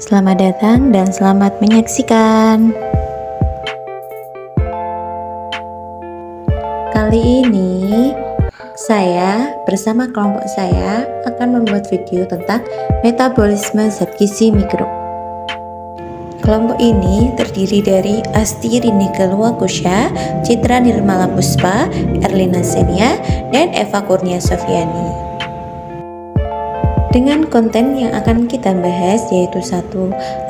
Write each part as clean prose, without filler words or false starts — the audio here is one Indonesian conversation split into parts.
Selamat datang dan selamat menyaksikan. Kali ini saya bersama kelompok saya akan membuat video tentang metabolisme zat gizi mikro. Kelompok ini terdiri dari Asti Rinike Luagusha, Citra Nirmala Puspa, Erlina Senia, dan Eva Kurnia Sofiani. Dengan konten yang akan kita bahas yaitu 1.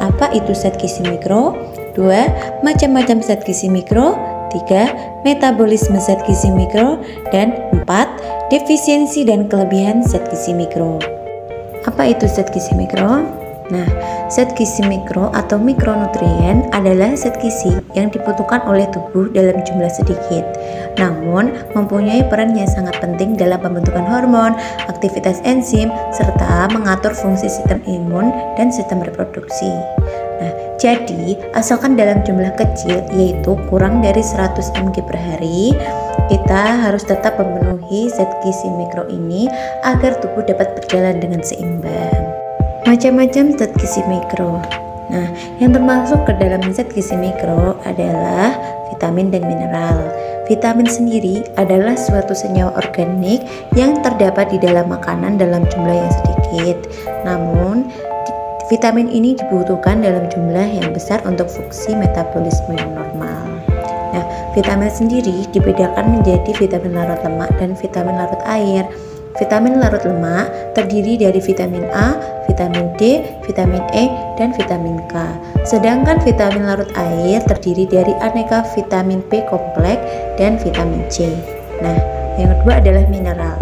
Apa itu zat gizi mikro? 2. Macam-macam zat gizi mikro. 3. Metabolisme zat gizi mikro. Dan 4. Defisiensi dan kelebihan zat gizi mikro. Apa itu zat gizi mikro? Nah, zat gizi mikro atau mikronutrien adalah zat gizi yang dibutuhkan oleh tubuh dalam jumlah sedikit, namun mempunyai peran yang sangat penting dalam pembentukan hormon, aktivitas enzim, serta mengatur fungsi sistem imun dan sistem reproduksi. Nah, jadi asalkan dalam jumlah kecil yaitu kurang dari 100 mg per hari, kita harus tetap memenuhi zat gizi mikro ini agar tubuh dapat berjalan dengan seimbang. Macam-macam zat gizi mikro. Nah, yang termasuk ke dalam zat gizi mikro adalah vitamin dan mineral. Vitamin sendiri adalah suatu senyawa organik yang terdapat di dalam makanan dalam jumlah yang sedikit. Namun, vitamin ini dibutuhkan dalam jumlah yang besar untuk fungsi metabolisme yang normal. Nah, vitamin sendiri dibedakan menjadi vitamin larut lemak dan vitamin larut air. Vitamin larut lemak terdiri dari vitamin A, vitamin D, vitamin E, dan vitamin K. Sedangkan vitamin larut air terdiri dari aneka vitamin B kompleks dan vitamin C. Nah, yang kedua adalah mineral.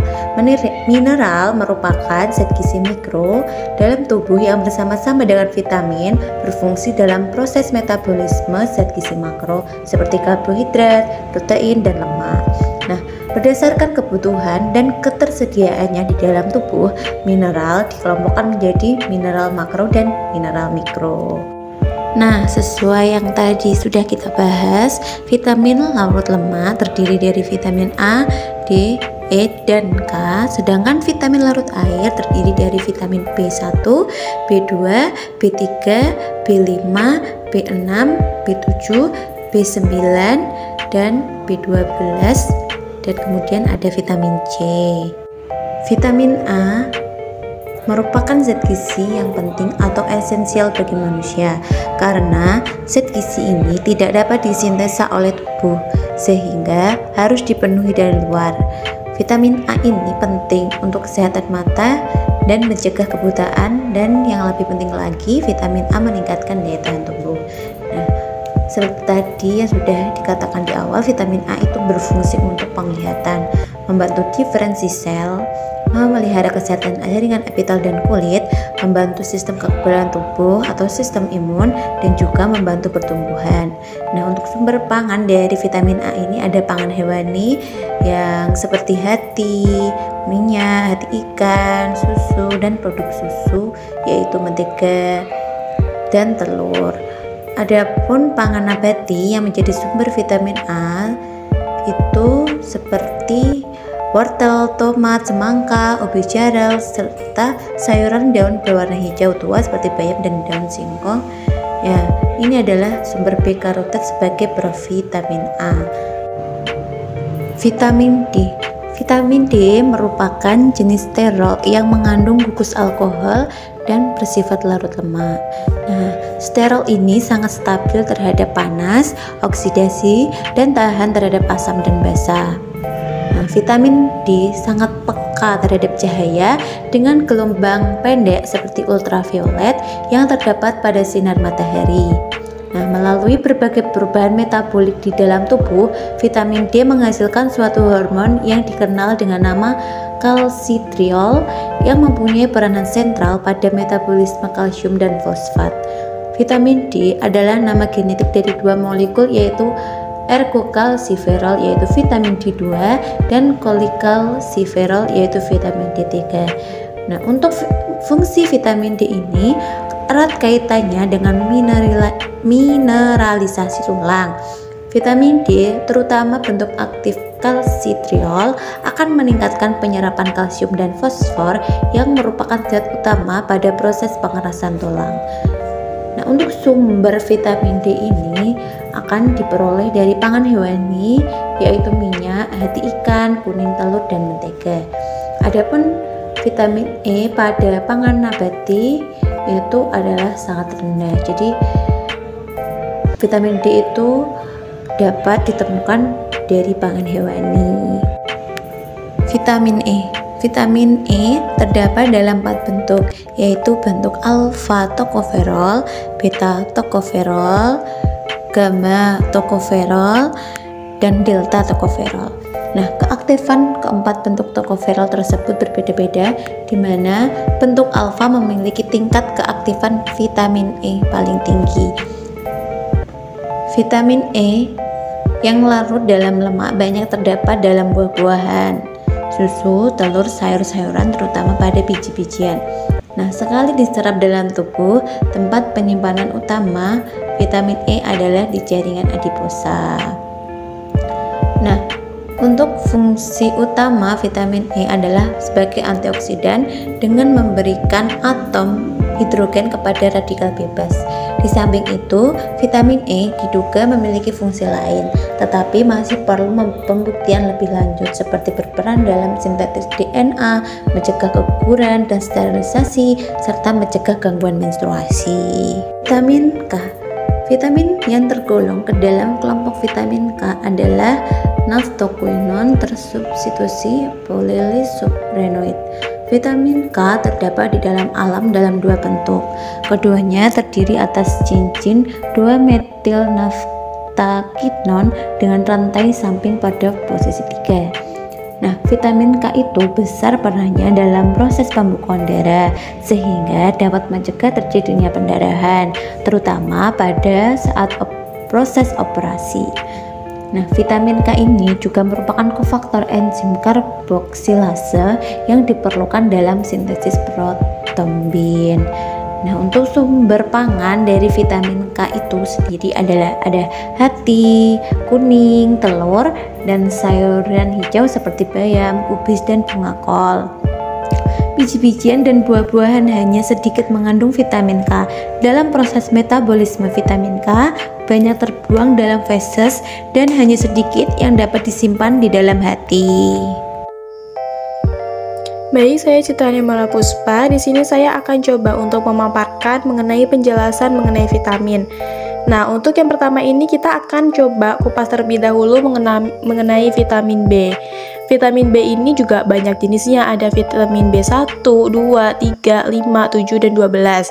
Mineral merupakan zat gizi mikro dalam tubuh yang bersama-sama dengan vitamin berfungsi dalam proses metabolisme zat gizi makro seperti karbohidrat, protein, dan lemak. Nah, berdasarkan kebutuhan dan ketersediaannya di dalam tubuh, mineral dikelompokkan menjadi mineral makro dan mineral mikro. Nah, sesuai yang tadi sudah kita bahas, vitamin larut lemak terdiri dari vitamin A, D, E, dan K, sedangkan vitamin larut air terdiri dari vitamin B1, B2, B3, B5, B6, B7, B9, dan B12, dan kemudian ada vitamin C. Vitamin A merupakan zat gizi yang penting atau esensial bagi manusia karena zat gizi ini tidak dapat disintesa oleh tubuh sehingga harus dipenuhi dari luar. Vitamin A ini penting untuk kesehatan mata dan mencegah kebutaan, dan yang lebih penting lagi, vitamin A meningkatkan daya tahan tubuh. Nah, seperti tadi yang sudah dikatakan di awal, vitamin A itu berfungsi untuk penglihatan, membantu diferensi sel, memelihara kesehatan jaringan epitel dan kulit, membantu sistem kekebalan tubuh atau sistem imun, dan juga membantu pertumbuhan. Nah, untuk sumber pangan dari vitamin A ini ada pangan hewani yang seperti hati, minyak, hati ikan, susu, dan produk susu yaitu mentega dan telur. Adapun pangan nabati yang menjadi sumber vitamin A itu seperti wortel, tomat, semangka, ubi jaral, serta sayuran daun berwarna hijau tua seperti bayam dan daun singkong. Ya, ini adalah sumber B-karotit sebagai provitamin A. Vitamin D. Vitamin D merupakan jenis sterol yang mengandung gugus alkohol dan bersifat larut lemak. Nah, sterol ini sangat stabil terhadap panas, oksidasi, dan tahan terhadap asam dan basa. Nah, vitamin D sangat peka terhadap cahaya dengan gelombang pendek seperti ultraviolet yang terdapat pada sinar matahari. Nah, melalui berbagai perubahan metabolik di dalam tubuh, vitamin D menghasilkan suatu hormon yang dikenal dengan nama kalsitriol yang mempunyai peranan sentral pada metabolisme kalsium dan fosfat. Vitamin D adalah nama genetik dari dua molekul yaitu ergokalsiferol yaitu vitamin D2 dan kolekalsiferol yaitu vitamin D3. Nah, untuk fungsi vitamin D ini erat kaitannya dengan mineralisasi tulang. Vitamin D, terutama bentuk aktif kalsitriol, akan meningkatkan penyerapan kalsium dan fosfor yang merupakan zat utama pada proses pengerasan tulang. Nah, untuk sumber vitamin D ini akan diperoleh dari pangan hewani, yaitu minyak, hati ikan, kuning telur, dan mentega. Adapun vitamin E pada pangan nabati itu adalah sangat rendah. Jadi vitamin D itu dapat ditemukan dari pangan hewani. Vitamin E terdapat dalam 4 bentuk, yaitu bentuk alfa tokoferol, beta tokoferol, gamma tokoferol, dan delta tokoferol. Nah, keaktifan keempat bentuk tokoferol tersebut berbeda-beda, di mana bentuk alfa memiliki tingkat keaktifan vitamin E paling tinggi. Vitamin E yang larut dalam lemak banyak terdapat dalam buah-buahan, susu, telur, sayur-sayuran, terutama pada biji-bijian. Nah, sekali diserap dalam tubuh, tempat penyimpanan utama vitamin E adalah di jaringan adiposa. Nah, untuk fungsi utama vitamin E adalah sebagai antioksidan dengan memberikan atom hidrogen kepada radikal bebas. Di samping itu, vitamin E diduga memiliki fungsi lain, tetapi masih perlu pembuktian lebih lanjut, seperti berperan dalam sintetis DNA, mencegah keguguran dan sterilisasi, serta mencegah gangguan menstruasi. Vitamin K. Vitamin yang tergolong ke dalam kelompok vitamin K adalah naftoquinone tersubstitusi polyilisubprenoid. Vitamin K terdapat di dalam alam dalam 2 bentuk. Keduanya terdiri atas cincin 2-metilnaftaquinone dengan rantai samping pada posisi 3. Nah, vitamin K itu besar perannya dalam proses pembekuan darah, sehingga dapat mencegah terjadinya pendarahan, terutama pada saat proses operasi. Nah, vitamin K ini juga merupakan kofaktor enzim karboksilase yang diperlukan dalam sintesis protombin. Nah, untuk sumber pangan dari vitamin K itu sendiri adalah ada hati, kuning, telur, dan sayuran hijau seperti bayam, kubis, dan bunga kol. Biji-bijian dan buah-buahan hanya sedikit mengandung vitamin K. Dalam proses metabolisme vitamin K, banyak terbuang dalam feses dan hanya sedikit yang dapat disimpan di dalam hati. Baik, saya Citrani Malapuspa. Di sini saya akan coba untuk memaparkan mengenai penjelasan mengenai vitamin. Nah, untuk yang pertama ini kita akan coba kupas terlebih dahulu mengenai vitamin B. Vitamin B ini juga banyak jenisnya, ada vitamin B1, 2, 3, 5, 7, dan 12.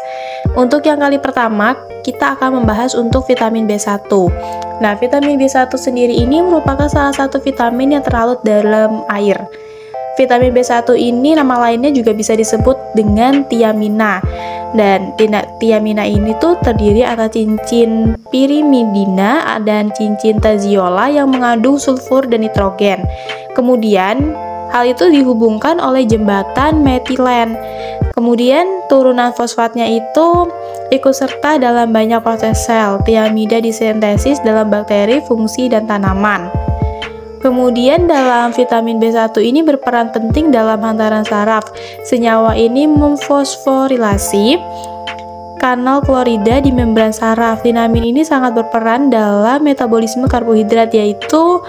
Untuk yang kali pertama, kita akan membahas untuk vitamin B1. Nah, vitamin B1 sendiri ini merupakan salah satu vitamin yang terlarut dalam air. Vitamin B1 ini nama lainnya juga bisa disebut dengan tiamina. Dan tiamina ini tuh terdiri atas cincin pirimidina dan cincin taziola yang mengandung sulfur dan nitrogen. Kemudian hal itu dihubungkan oleh jembatan metilen. Kemudian turunan fosfatnya itu ikut serta dalam banyak proses sel. Tiamida disintesis dalam bakteri, fungsi, dan tanaman. Kemudian dalam vitamin B1 ini berperan penting dalam hantaran saraf. Senyawa ini memfosforilasi kanal klorida di membran saraf. Vitamin ini sangat berperan dalam metabolisme karbohidrat, yaitu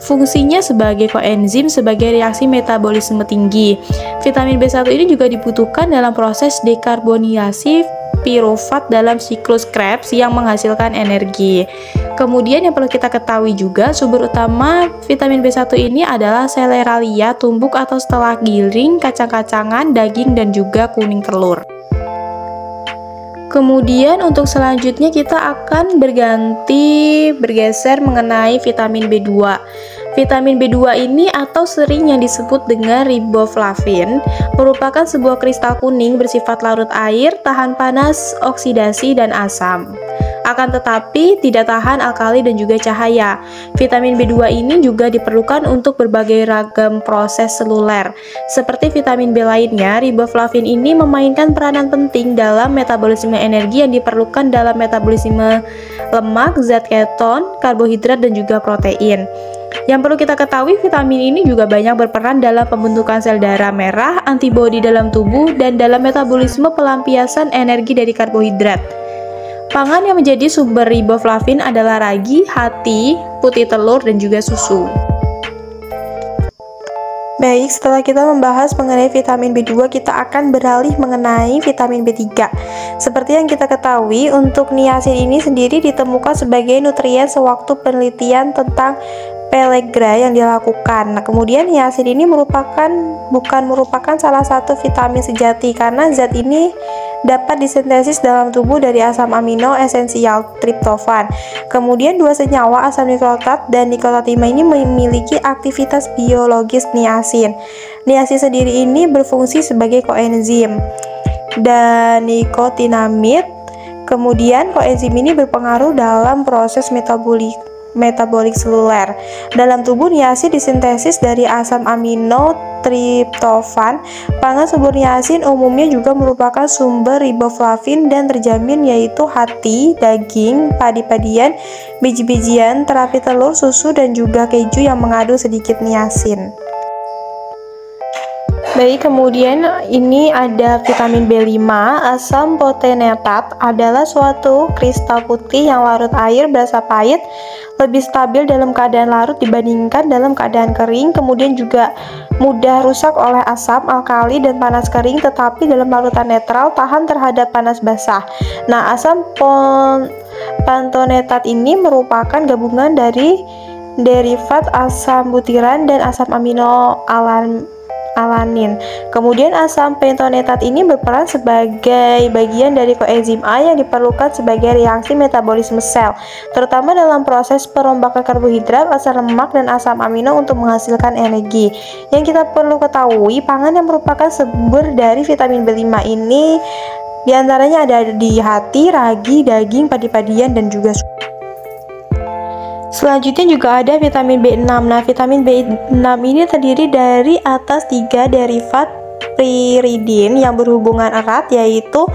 fungsinya sebagai koenzim sebagai reaksi metabolisme tinggi. Vitamin B1 ini juga dibutuhkan dalam proses dekarboniasi pirufat dalam siklus Krebs yang menghasilkan energi. Kemudian yang perlu kita ketahui juga, sumber utama vitamin B1 ini adalah celeralia, tumbuk atau setelah giling, kacang-kacangan, daging, dan juga kuning telur. Kemudian untuk selanjutnya kita akan bergeser mengenai vitamin B2. Vitamin B2 ini atau sering yang disebut dengan riboflavin merupakan sebuah kristal kuning bersifat larut air, tahan panas, oksidasi, dan asam. Akan tetapi tidak tahan alkali dan juga cahaya. Vitamin B2 ini juga diperlukan untuk berbagai ragam proses seluler. Seperti vitamin B lainnya, riboflavin ini memainkan peranan penting dalam metabolisme energi yang diperlukan dalam metabolisme lemak, zat keton, karbohidrat, dan juga protein. Yang perlu kita ketahui, vitamin ini juga banyak berperan dalam pembentukan sel darah merah, antibodi dalam tubuh, dan dalam metabolisme pelampiasan energi dari karbohidrat. Pangan yang menjadi sumber riboflavin adalah ragi, hati, putih telur, dan juga susu. Baik, setelah kita membahas mengenai vitamin B2, kita akan beralih mengenai vitamin B3. Seperti yang kita ketahui, untuk niacin ini sendiri ditemukan sebagai nutrien sewaktu penelitian tentang Pellagra yang dilakukan. Nah, kemudian niacin ini bukan merupakan salah satu vitamin sejati karena zat ini dapat disintesis dalam tubuh dari asam amino esensial triptofan. Kemudian dua senyawa asam niklotat dan niklotatima ini memiliki aktivitas biologis niacin. Niacin sendiri ini berfungsi sebagai koenzim dan nikotinamid. Kemudian koenzim ini berpengaruh dalam proses metabolik seluler. Dalam tubuh, niacin disintesis dari asam amino triptofan. Pangan sumber niacin umumnya juga merupakan sumber riboflavin dan terjamin, yaitu hati, daging, padi-padian, biji-bijian, terapi telur, susu, dan juga keju yang mengandung sedikit niacin. Baik, kemudian ini ada vitamin B5. Asam potenetat adalah suatu kristal putih yang larut air berasa pahit, lebih stabil dalam keadaan larut dibandingkan dalam keadaan kering, kemudian juga mudah rusak oleh asam, alkali, dan panas kering, tetapi dalam larutan netral tahan terhadap panas basah. Nah, asam pantonetat ini merupakan gabungan dari derivat asam butiran dan asam amino alanin. Kemudian asam pentonetat ini berperan sebagai bagian dari koenzim A yang diperlukan sebagai reaksi metabolisme sel, terutama dalam proses perombakan karbohidrat, asam lemak, dan asam amino untuk menghasilkan energi. Yang kita perlu ketahui, pangan yang merupakan sumber dari vitamin B5 ini diantaranya ada di hati, ragi, daging, padi-padian, dan juga susu. Selanjutnya juga ada vitamin B6. Nah, vitamin B6 ini terdiri dari atas 3 derivat piridin yang berhubungan erat, yaitu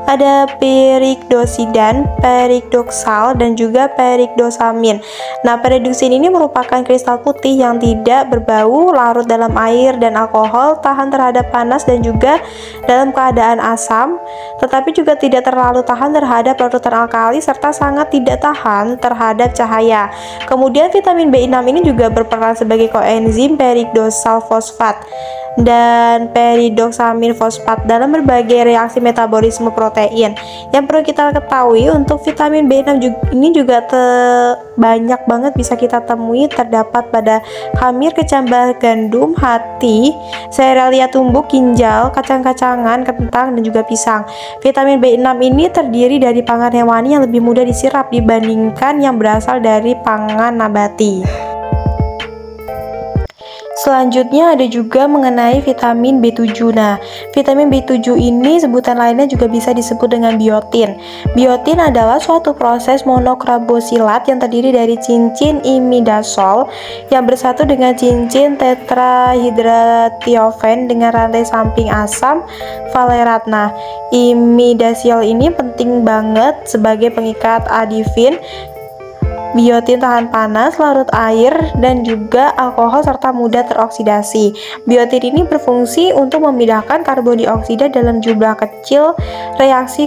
ada pirigdosidan, pirigdoksal, dan juga pirigdosamin. Nah, pirigdosin ini merupakan kristal putih yang tidak berbau, larut dalam air dan alkohol, tahan terhadap panas dan juga dalam keadaan asam, tetapi juga tidak terlalu tahan terhadap larutan alkali serta sangat tidak tahan terhadap cahaya. Kemudian vitamin B6 ini juga berperan sebagai koenzim pirigdosal fosfat dan piridoksamin fosfat dalam berbagai reaksi metabolisme protein. Yang perlu kita ketahui, untuk vitamin B6 ini juga banyak banget bisa kita temui terdapat pada khamir, kecambah gandum, hati, serealia tumbuk, ginjal, kacang-kacangan, kentang, dan juga pisang. Vitamin B6 ini terdiri dari pangan hewani yang lebih mudah diserap dibandingkan yang berasal dari pangan nabati. Selanjutnya ada juga mengenai vitamin B7. Nah, vitamin B7 ini sebutan lainnya juga bisa disebut dengan biotin. Biotin adalah suatu proses monokrabosilat yang terdiri dari cincin imidazol yang bersatu dengan cincin tetrahidratiofen dengan rantai samping asam valerat. Nah, imidazol ini penting banget sebagai pengikat adivin. Biotin tahan panas, larut air, dan juga alkohol serta mudah teroksidasi. Biotin ini berfungsi untuk memindahkan karbon dioksida dalam jumlah kecil reaksi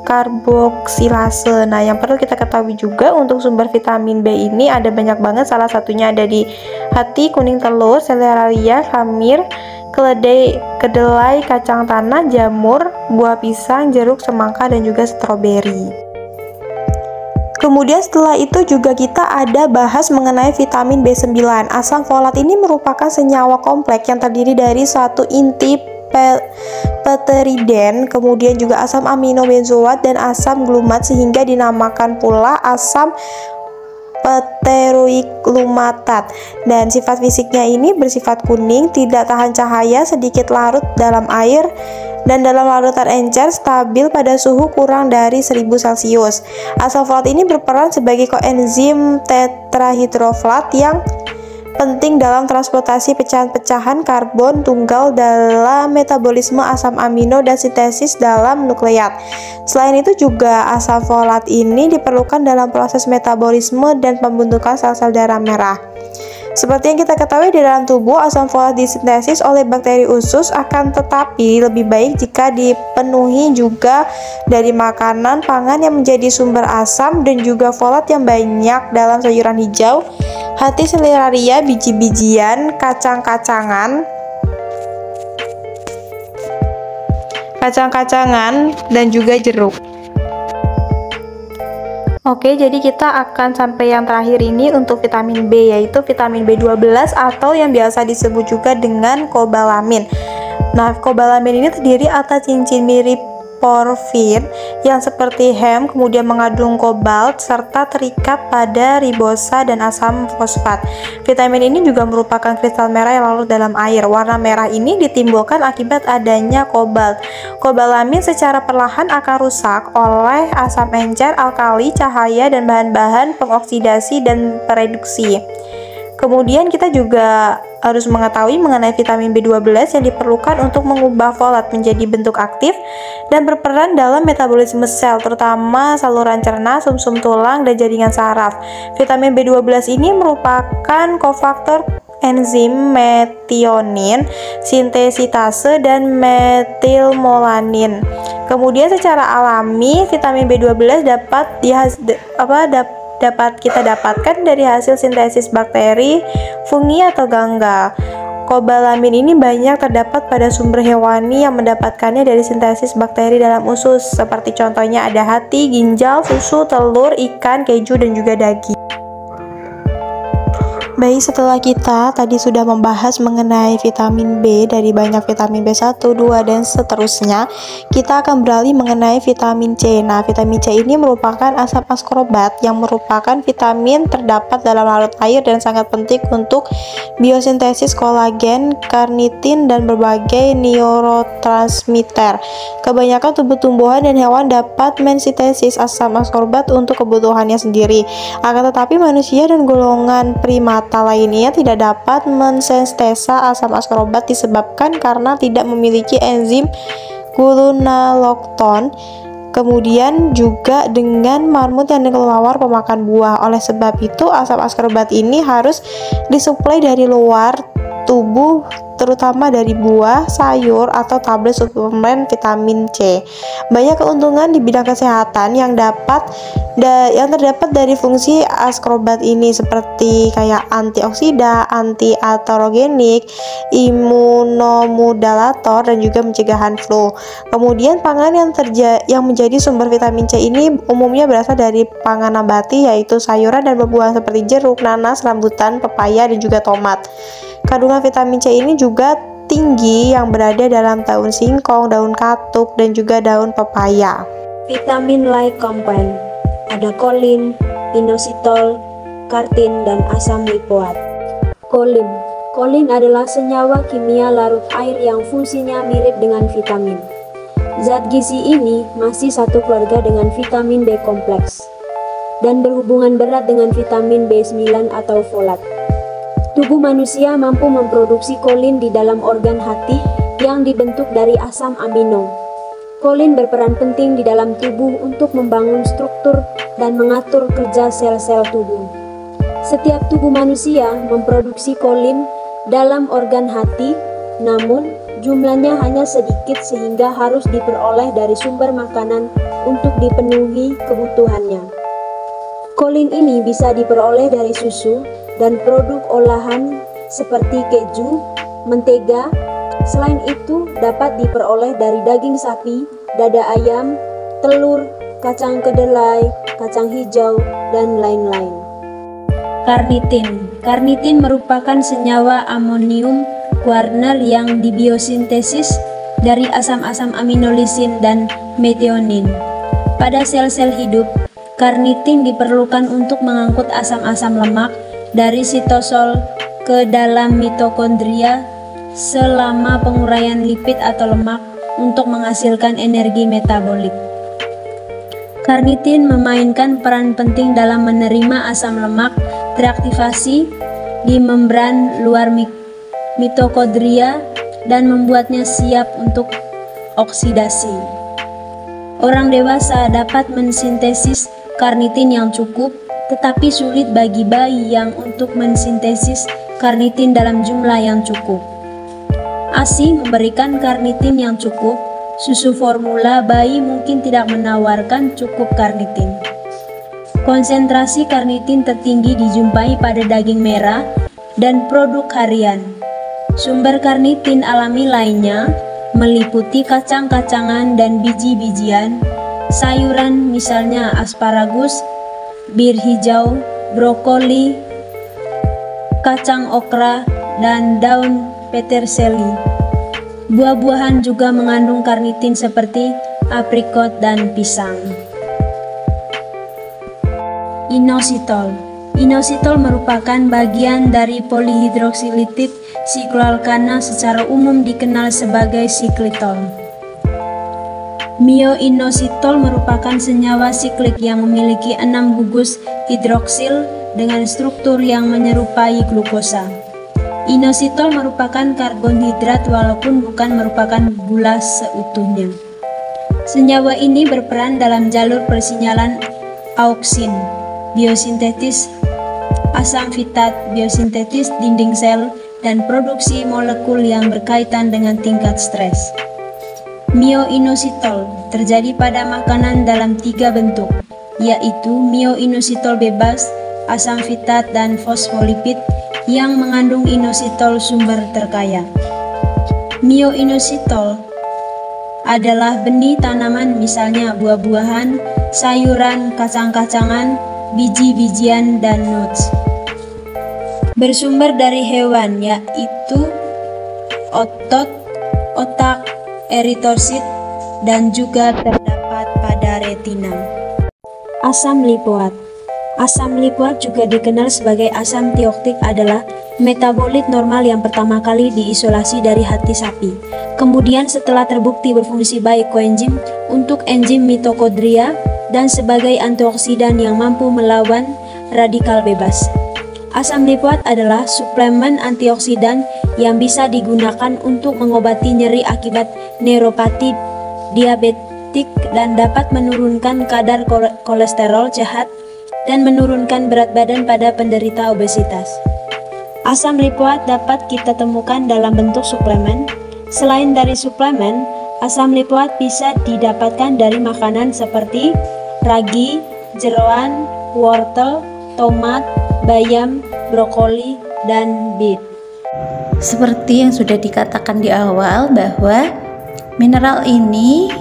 karboksilase. Nah, yang perlu kita ketahui juga untuk sumber vitamin B ini ada banyak banget. Salah satunya ada di hati, kuning telur, serealia, khamir, kedelai, kacang tanah, jamur, buah pisang, jeruk, semangka, dan juga stroberi. Kemudian setelah itu juga kita ada bahas mengenai vitamin B9. Asam folat ini merupakan senyawa kompleks yang terdiri dari satu inti pteriden, kemudian juga asam amino benzoat dan asam glumat, sehingga dinamakan pula asam pteroik lumatat. Dan sifat fisiknya ini bersifat kuning, tidak tahan cahaya, sedikit larut dalam air, dan dalam larutan encer stabil pada suhu kurang dari 1000 Celcius. Asam folat ini berperan sebagai koenzim tetrahidrofolat yang penting dalam transportasi pecahan-pecahan karbon tunggal dalam metabolisme asam amino dan sintesis dalam nukleat. Selain itu juga asam folat ini diperlukan dalam proses metabolisme dan pembentukan sel-sel darah merah. Seperti yang kita ketahui di dalam tubuh, asam folat disintesis oleh bakteri usus, akan tetapi lebih baik jika dipenuhi juga dari makanan pangan yang menjadi sumber asam dan juga folat yang banyak dalam sayuran hijau, hati seleraria, biji-bijian, kacang-kacangan, dan juga jeruk. Oke, jadi kita akan sampai yang terakhir ini untuk vitamin B, yaitu vitamin B12 atau yang biasa disebut juga dengan kobalamin. Nah, kobalamin ini terdiri atas cincin mirip porfir yang seperti hem, kemudian mengandung kobalt serta terikat pada ribosa dan asam fosfat. Vitamin ini juga merupakan kristal merah yang larut dalam air. Warna merah ini ditimbulkan akibat adanya kobalt. Kobalamin secara perlahan akan rusak oleh asam encer, alkali, cahaya, dan bahan-bahan pengoksidasi dan pereduksi. Kemudian kita juga harus mengetahui mengenai vitamin B12 yang diperlukan untuk mengubah folat menjadi bentuk aktif dan berperan dalam metabolisme sel, terutama saluran cerna, sumsum tulang, dan jaringan saraf. Vitamin B12 ini merupakan kofaktor enzim metionin, sintesitase, dan metilmolanin. Kemudian secara alami vitamin B12 dapat kita dapatkan dari hasil sintesis bakteri, fungi, atau gangga. Kobalamin ini banyak terdapat pada sumber hewani yang mendapatkannya dari sintesis bakteri dalam usus, seperti contohnya ada hati, ginjal, susu, telur, ikan, keju, dan juga daging. Baik, setelah kita tadi sudah membahas mengenai vitamin B dari banyak vitamin B1, 2, dan seterusnya, kita akan beralih mengenai vitamin C. Nah, vitamin C ini merupakan asam askorbat yang merupakan vitamin terdapat dalam larut air dan sangat penting untuk biosintesis kolagen, karnitin, dan berbagai neurotransmitter. Kebanyakan tumbuh-tumbuhan dan hewan dapat mensintesis asam askorbat untuk kebutuhannya sendiri. Akan tetapi manusia dan golongan primata lainnya tidak dapat mensintesa asam askorbat disebabkan karena tidak memiliki enzim gulunalokton. Kemudian juga dengan marmut yang kelelawar pemakan buah. Oleh sebab itu asam askorbat ini harus disuplai dari luar tubuh, terutama dari buah, sayur, atau tablet suplemen vitamin C. Banyak keuntungan di bidang kesehatan yang terdapat dari fungsi askorbat ini, seperti kayak antioksidan, anti-aterogenik, imunomodulator, dan juga pencegahan flu. Kemudian pangan yang menjadi sumber vitamin C ini umumnya berasal dari pangan nabati, yaitu sayuran dan buah-buahan seperti jeruk, nanas, rambutan, pepaya, dan juga tomat. Kandungan vitamin C ini juga tinggi yang berada dalam daun singkong, daun katuk, dan juga daun pepaya. Vitamin-like compound ada kolin, inositol, kartin, dan asam lipoat. Kolin. Kolin adalah senyawa kimia larut air yang fungsinya mirip dengan vitamin. Zat gizi ini masih satu keluarga dengan vitamin B kompleks dan berhubungan berat dengan vitamin B9 atau folat. Tubuh manusia mampu memproduksi kolin di dalam organ hati yang dibentuk dari asam amino. Kolin berperan penting di dalam tubuh untuk membangun struktur dan mengatur kerja sel-sel tubuh. Setiap tubuh manusia memproduksi kolin dalam organ hati, namun jumlahnya hanya sedikit sehingga harus diperoleh dari sumber makanan untuk dipenuhi kebutuhannya. Kolin ini bisa diperoleh dari susu dan produk olahan seperti keju, mentega. Selain itu, dapat diperoleh dari daging sapi, dada ayam, telur, kacang kedelai, kacang hijau, dan lain-lain. Karnitin. Karnitin merupakan senyawa amonium guanyl yang dibiosintesis dari asam-asam amino lisin dan metionin. Pada sel-sel hidup, karnitin diperlukan untuk mengangkut asam-asam lemak dari sitosol ke dalam mitokondria selama penguraian lipid atau lemak untuk menghasilkan energi metabolik. Karnitin memainkan peran penting dalam menerima asam lemak teraktivasi di membran luar mitokondria dan membuatnya siap untuk oksidasi. Orang dewasa dapat mensintesis karnitin yang cukup, tetapi sulit bagi bayi yang untuk mensintesis karnitin dalam jumlah yang cukup. ASI memberikan karnitin yang cukup, susu formula bayi mungkin tidak menawarkan cukup karnitin. Konsentrasi karnitin tertinggi dijumpai pada daging merah dan produk harian. Sumber karnitin alami lainnya meliputi kacang-kacangan dan biji-bijian, sayuran misalnya asparagus, bir hijau, brokoli, kacang okra, dan daun peterseli. Buah-buahan juga mengandung karnitin seperti aprikot dan pisang. Inositol. Inositol merupakan bagian dari polihidroksilitid sikloalkana, secara umum dikenal sebagai siklitol. Mioinositol merupakan senyawa siklik yang memiliki 6 gugus hidroksil dengan struktur yang menyerupai glukosa. Inositol merupakan karbonhidrat walaupun bukan merupakan gula seutuhnya. Senyawa ini berperan dalam jalur persinyalan auksin, biosintetis asam fitat, biosintetis dinding sel, dan produksi molekul yang berkaitan dengan tingkat stres. Mioinositol terjadi pada makanan dalam 3 bentuk, yaitu mioinositol bebas, asam fitat, dan fosfolipid yang mengandung inositol sumber terkaya. Mioinositol adalah benih tanaman misalnya buah-buahan, sayuran, kacang-kacangan, biji-bijian, dan nuts. Bersumber dari hewan, yaitu otot, otak, eritosit, dan juga terdapat pada retina. Asam lipoat. Asam lipoat juga dikenal sebagai asam tioktik adalah metabolit normal yang pertama kali diisolasi dari hati sapi. Kemudian setelah terbukti berfungsi baik koenzim untuk enzim mitokondria dan sebagai antioksidan yang mampu melawan radikal bebas. Asam lipoat adalah suplemen antioksidan yang bisa digunakan untuk mengobati nyeri akibat neuropati diabetik dan dapat menurunkan kadar kolesterol jahat dan menurunkan berat badan pada penderita obesitas. Asam lipoat dapat kita temukan dalam bentuk suplemen. Selain dari suplemen, asam lipoat bisa didapatkan dari makanan seperti ragi, jeroan, wortel, tomat, bayam, brokoli, dan beet. Seperti yang sudah dikatakan di awal bahwa mineral ini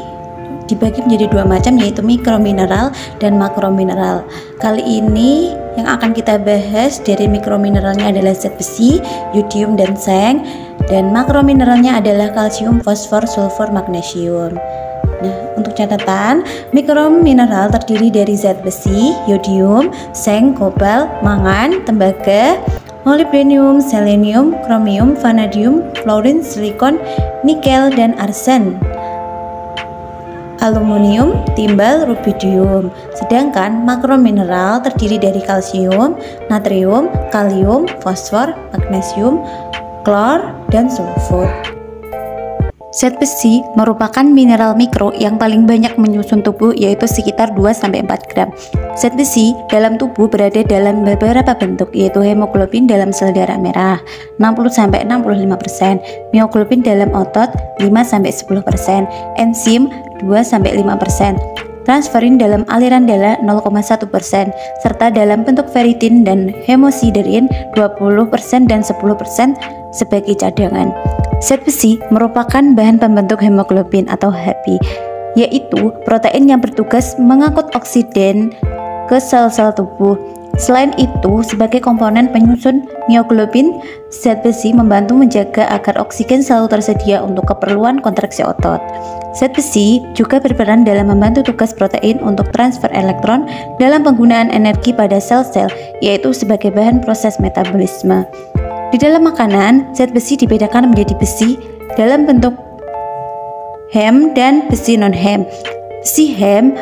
dibagi menjadi 2 macam, yaitu mikromineral dan makromineral. Kali ini yang akan kita bahas dari mikromineralnya adalah zat besi, yodium, dan seng, dan makromineralnya adalah kalsium, fosfor, sulfur, magnesium. Nah, untuk catatan, mikromineral terdiri dari zat besi, yodium, seng, kobalt, mangan, tembaga, molybdenum, selenium, kromium, vanadium, fluorine, silikon, nikel, dan arsen, aluminium, timbal, rubidium. Sedangkan makromineral terdiri dari kalsium, natrium, kalium, fosfor, magnesium, klor, dan sulfur. Zat besi merupakan mineral mikro yang paling banyak menyusun tubuh, yaitu sekitar 2-4 gram. Zat besi dalam tubuh berada dalam beberapa bentuk, yaitu hemoglobin dalam sel darah merah 60-65%, mioglobin dalam otot 5-10%, enzim 2-5%, transferin dalam aliran darah 0,1%, serta dalam bentuk ferritin dan hemosiderin 20% dan 10% sebagai cadangan. Zat besi merupakan bahan pembentuk hemoglobin atau HB, yaitu protein yang bertugas mengangkut oksigen ke sel-sel tubuh. Selain itu, sebagai komponen penyusun mioglobin, zat besi membantu menjaga agar oksigen selalu tersedia untuk keperluan kontraksi otot. Zat besi juga berperan dalam membantu tugas protein untuk transfer elektron dalam penggunaan energi pada sel-sel, yaitu sebagai bahan proses metabolisme. Di dalam makanan, zat besi dibedakan menjadi besi dalam bentuk hem dan besi non-hem. Besi hem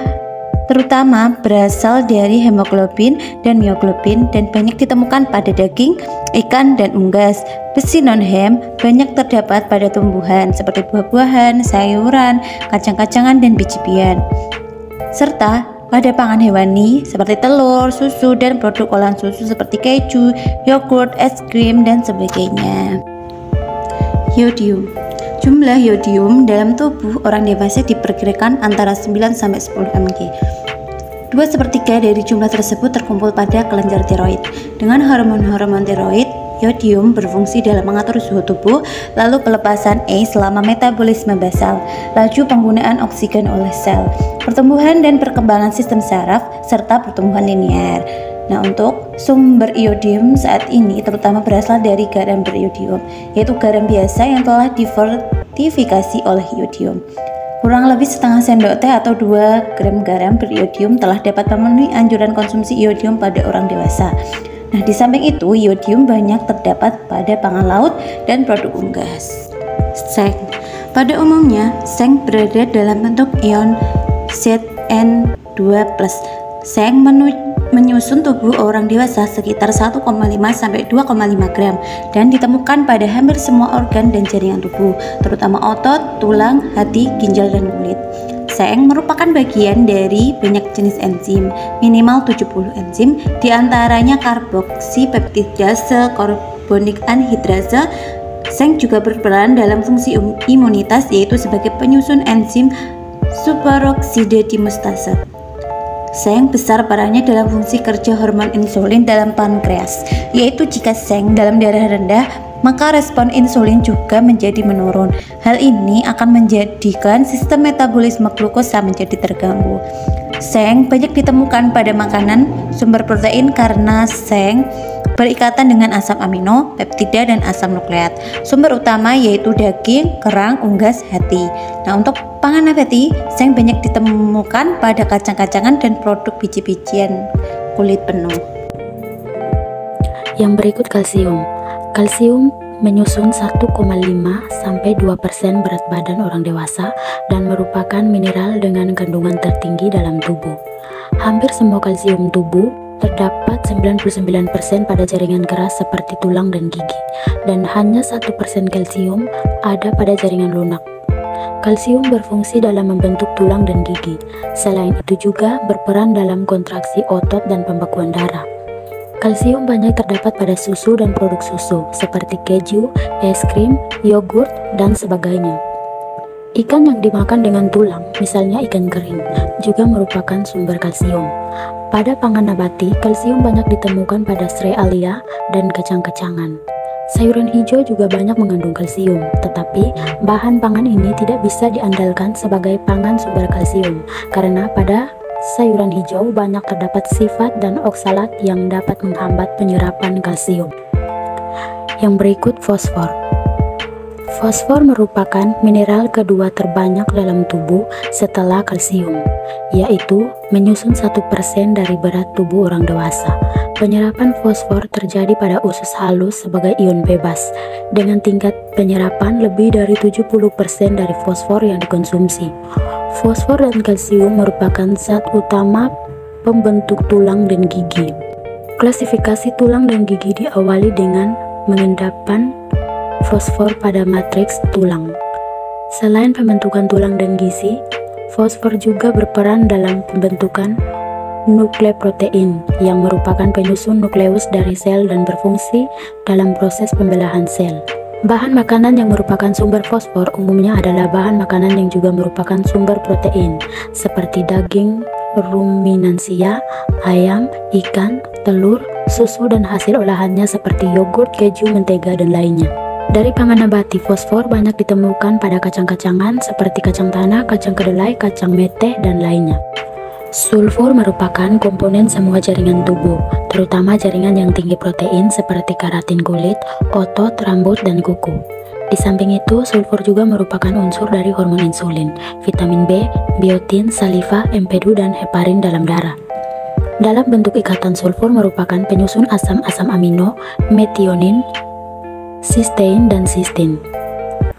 terutama berasal dari hemoglobin dan mioglobin dan banyak ditemukan pada daging, ikan, dan unggas. Besi non-hem banyak terdapat pada tumbuhan seperti buah-buahan, sayuran, kacang-kacangan, dan biji-bijian. Serta pada pangan hewani seperti telur, susu, dan produk olahan susu seperti keju, yogurt, es krim, dan sebagainya. Yodium. Jumlah yodium dalam tubuh orang dewasa diperkirakan antara 9-10 mg. 2/3 dari jumlah tersebut terkumpul pada kelenjar tiroid. Dengan hormon-hormon tiroid, yodium berfungsi dalam mengatur suhu tubuh, lalu pelepasan E selama metabolisme basal, laju penggunaan oksigen oleh sel, pertumbuhan dan perkembangan sistem saraf, serta pertumbuhan linear. Nah, untuk sumber iodium saat ini terutama berasal dari garam beriodium, yaitu garam biasa yang telah difortifikasi oleh iodium. Kurang lebih setengah sendok teh atau 2 gram garam beriodium telah dapat memenuhi anjuran konsumsi iodium pada orang dewasa. Nah, di samping itu, iodium banyak terdapat pada pangan laut dan produk unggas. Seng. Pada umumnya, seng berada dalam bentuk ion Zn2+. Seng menyusun tubuh orang dewasa sekitar 1,5-2,5 gram dan ditemukan pada hampir semua organ dan jaringan tubuh, terutama otot, tulang, hati, ginjal, dan kulit. Seng merupakan bagian dari banyak jenis enzim, minimal 70 enzim, diantaranya karboksipeptidase, karbonik anhidrase. Seng juga berperan dalam fungsi imunitas, yaitu sebagai penyusun enzim superoksida dimustase. Seng besar perannya dalam fungsi kerja hormon insulin dalam pankreas, yaitu jika seng dalam darah rendah, maka respon insulin juga menjadi menurun. Hal ini akan menjadikan sistem metabolisme glukosa menjadi terganggu. Seng banyak ditemukan pada makanan sumber protein karena seng berikatan dengan asam amino, peptida, dan asam nukleat. Sumber utama yaitu daging, kerang, unggas, hati. Nah, untuk pangan nabati, seng banyak ditemukan pada kacang-kacangan dan produk biji-bijian kulit penuh. Yang berikut kalsium. Kalsium menyusun 1,5-2% berat badan orang dewasa dan merupakan mineral dengan kandungan tertinggi dalam tubuh. Hampir semua kalsium tubuh terdapat 99% pada jaringan keras seperti tulang dan gigi, dan hanya 1% kalsium ada pada jaringan lunak. Kalsium berfungsi dalam membentuk tulang dan gigi. Selain itu juga berperan dalam kontraksi otot dan pembekuan darah. Kalsium banyak terdapat pada susu dan produk susu seperti keju, es krim, yogurt, dan sebagainya. Ikan yang dimakan dengan tulang, misalnya ikan kering, juga merupakan sumber kalsium. Pada pangan nabati, kalsium banyak ditemukan pada serealia dan kacang-kacangan. Sayuran hijau juga banyak mengandung kalsium, tetapi bahan pangan ini tidak bisa diandalkan sebagai pangan sumber kalsium, karena pada sayuran hijau banyak terdapat sifat dan oksalat yang dapat menghambat penyerapan kalsium. Yang berikut fosfor. Fosfor merupakan mineral kedua terbanyak dalam tubuh setelah kalsium, yaitu menyusun 1% dari berat tubuh orang dewasa. Penyerapan fosfor terjadi pada usus halus sebagai ion bebas, dengan tingkat penyerapan lebih dari 70% dari fosfor yang dikonsumsi. Fosfor dan kalsium merupakan zat utama pembentuk tulang dan gigi. Klasifikasi tulang dan gigi diawali dengan mengendapkan fosfor pada matriks tulang. Selain pembentukan tulang dan gizi, fosfor juga berperan dalam pembentukan nukleoprotein yang merupakan penyusun nukleus dari sel dan berfungsi dalam proses pembelahan sel. Bahan makanan yang merupakan sumber fosfor umumnya adalah bahan makanan yang juga merupakan sumber protein, seperti daging ruminansia, ayam, ikan, telur, susu, dan hasil olahannya seperti yogurt, keju, mentega, dan lainnya. Dari pangan nabati, fosfor banyak ditemukan pada kacang-kacangan seperti kacang tanah, kacang kedelai, kacang mete, dan lainnya. Sulfur merupakan komponen semua jaringan tubuh, terutama jaringan yang tinggi protein seperti keratin kulit, otot, rambut, dan kuku. Di samping itu, sulfur juga merupakan unsur dari hormon insulin, vitamin B, biotin, saliva, empedu, dan heparin dalam darah. Dalam bentuk ikatan, sulfur merupakan penyusun asam-asam amino, metionin, sistein, dan sistin.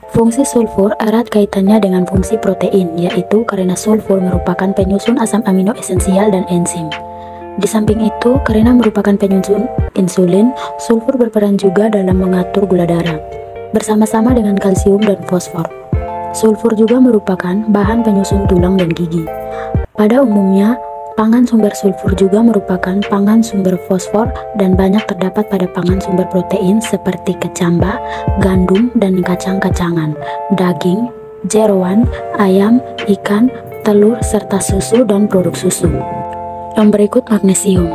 Fungsi sulfur erat kaitannya dengan fungsi protein, yaitu karena sulfur merupakan penyusun asam amino esensial dan enzim. Di samping itu, karena merupakan penyusun insulin, sulfur berperan juga dalam mengatur gula darah, bersama-sama dengan kalsium dan fosfor. Sulfur juga merupakan bahan penyusun tulang dan gigi. Pada umumnya, Pangan sumber sulfur juga merupakan pangan sumber fosfor dan banyak terdapat pada pangan sumber protein seperti kecamba, gandum, dan kacang-kacangan, daging, jeroan, ayam, ikan, telur, serta susu dan produk susu. Yang berikut magnesium.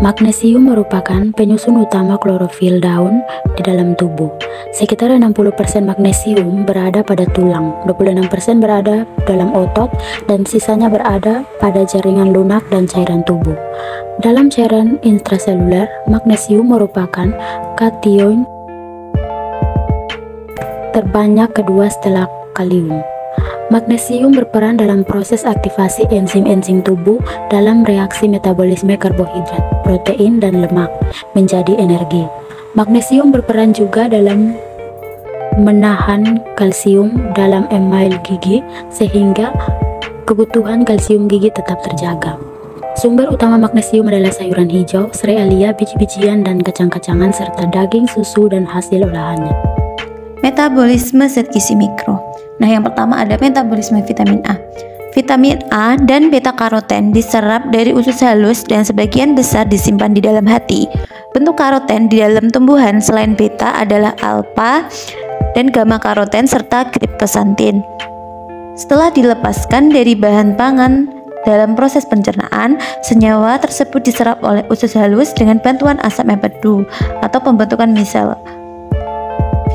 Magnesium merupakan penyusun utama klorofil daun di dalam tubuh. Sekitar 60% magnesium berada pada tulang, 26% berada dalam otot, dan sisanya berada pada jaringan lunak dan cairan tubuh. Dalam cairan intraseluler, magnesium merupakan kation terbanyak kedua setelah kalium. Magnesium berperan dalam proses aktivasi enzim-enzim tubuh dalam reaksi metabolisme karbohidrat, protein, dan lemak menjadi energi. Magnesium berperan juga dalam menahan kalsium dalam email gigi sehingga kebutuhan kalsium gigi tetap terjaga. Sumber utama magnesium adalah sayuran hijau, serealia, biji-bijian, dan kacang-kacangan serta daging, susu, dan hasil olahannya. Metabolisme zat gizi mikro. Nah, yang pertama ada metabolisme vitamin A. Vitamin A dan beta karoten diserap dari usus halus dan sebagian besar disimpan di dalam hati. Bentuk karoten di dalam tumbuhan selain beta adalah alfa dan gamma karoten serta kriptosantin. Setelah dilepaskan dari bahan pangan dalam proses pencernaan, senyawa tersebut diserap oleh usus halus dengan bantuan asam empedu atau pembentukan misel.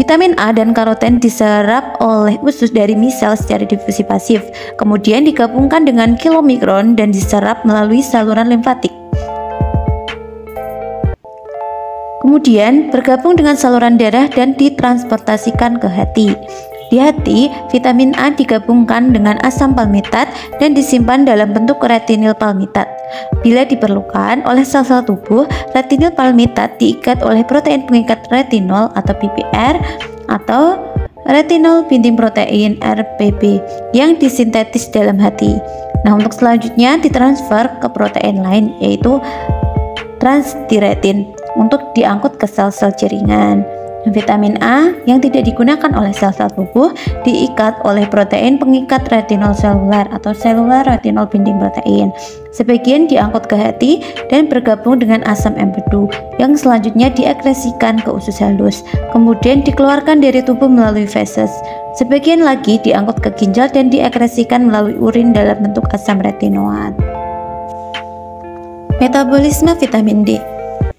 Vitamin A dan karoten diserap oleh usus dari misel secara difusi pasif, kemudian digabungkan dengan kilomikron dan diserap melalui saluran limfatik. Kemudian bergabung dengan saluran darah dan ditransportasikan ke hati. Di hati, vitamin A digabungkan dengan asam palmitat dan disimpan dalam bentuk retinil palmitat. Bila diperlukan oleh sel-sel tubuh, retinil palmitat diikat oleh protein pengikat retinol atau PPR atau retinol binding protein RBP yang disintetis dalam hati. Nah, untuk selanjutnya ditransfer ke protein lain yaitu transdiretin untuk diangkut ke sel-sel jaringan. Vitamin A yang tidak digunakan oleh sel-sel tubuh diikat oleh protein pengikat retinol seluler atau selular retinol binding protein. Sebagian diangkut ke hati dan bergabung dengan asam empedu yang selanjutnya diekskresikan ke usus halus, kemudian dikeluarkan dari tubuh melalui feses. Sebagian lagi diangkut ke ginjal dan diekskresikan melalui urin dalam bentuk asam retinoat. Metabolisme vitamin D.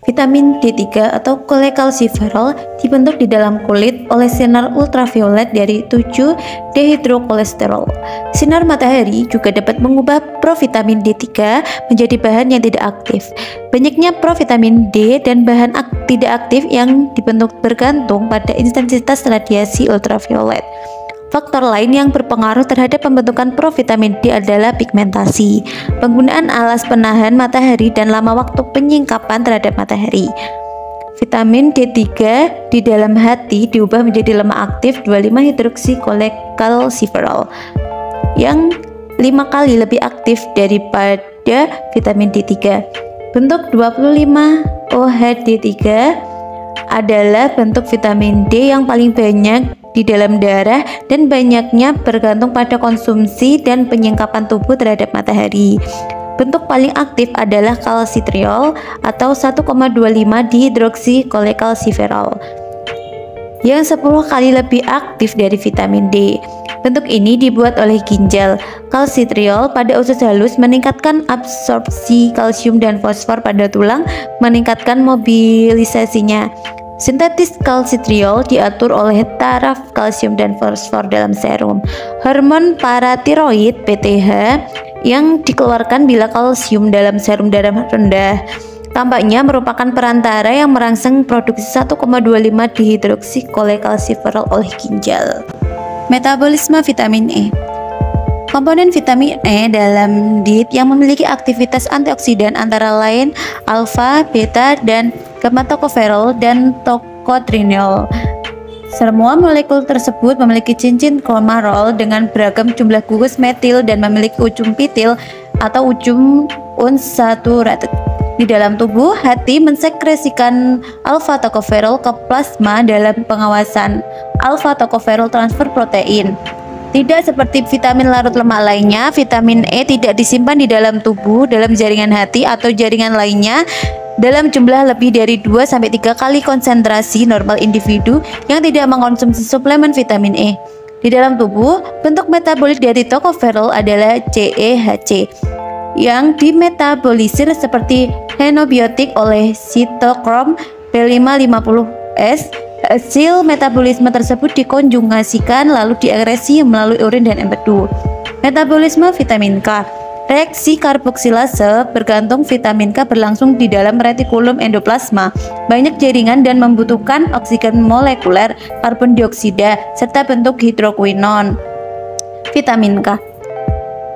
Vitamin D3 atau kolekalsiferol dibentuk di dalam kulit oleh sinar ultraviolet dari 7-dehidrokolesterol. Sinar matahari juga dapat mengubah provitamin D3 menjadi bahan yang tidak aktif. Banyaknya provitamin D dan bahan tidak aktif yang dibentuk bergantung pada intensitas radiasi ultraviolet. Faktor lain yang berpengaruh terhadap pembentukan provitamin D adalah pigmentasi, penggunaan alas penahan matahari, dan lama waktu penyingkapan terhadap matahari. Vitamin D3 di dalam hati diubah menjadi lemak aktif 25-hidroksikolekalsiferol yang 5 kali lebih aktif daripada vitamin D3. Bentuk 25-OHD3 adalah bentuk vitamin D yang paling banyak di dalam darah dan banyaknya bergantung pada konsumsi dan penyingkapan tubuh terhadap matahari. Bentuk paling aktif adalah kalsitriol atau 1,25 dihidroksikolekalsiferol yang 10 kali lebih aktif dari vitamin D. Bentuk ini dibuat oleh ginjal. Kalsitriol pada usus halus meningkatkan absorpsi kalsium dan fosfor pada tulang, meningkatkan mobilisasinya. Sintetis kalsitriol diatur oleh taraf kalsium dan fosfor dalam serum. Hormon paratiroid (PTH) yang dikeluarkan bila kalsium dalam serum darah rendah tampaknya merupakan perantara yang merangsang produksi 1,25 dihidroksikolekalsiferol oleh ginjal. Metabolisme vitamin E. Komponen vitamin E dalam diet yang memiliki aktivitas antioksidan antara lain alfa, beta, dan gamma tokoferol dan tokotrienol. Semua molekul tersebut memiliki cincin glomerol dengan beragam jumlah gugus metil dan memiliki ujung pitil atau ujung unsaturated. Di dalam tubuh, hati mensekresikan alfa tokoferol ke plasma dalam pengawasan alfa tokoferol transfer protein. Tidak seperti vitamin larut lemak lainnya, vitamin E tidak disimpan di dalam tubuh, dalam jaringan hati atau jaringan lainnya dalam jumlah lebih dari 2-3 kali konsentrasi normal individu yang tidak mengkonsumsi suplemen vitamin E. Di dalam tubuh, bentuk metabolit dari tocopherol adalah CEHC yang dimetabolisir seperti xenobiotik oleh sitokrom B550S. Hasil metabolisme tersebut dikonjugasikan lalu diekskresi melalui urin dan empedu. Metabolisme vitamin K. Reaksi karboksilase bergantung vitamin K berlangsung di dalam retikulum endoplasma. Banyak jaringan dan membutuhkan oksigen molekuler, karbon dioksida, serta bentuk hidroquinon. Vitamin K.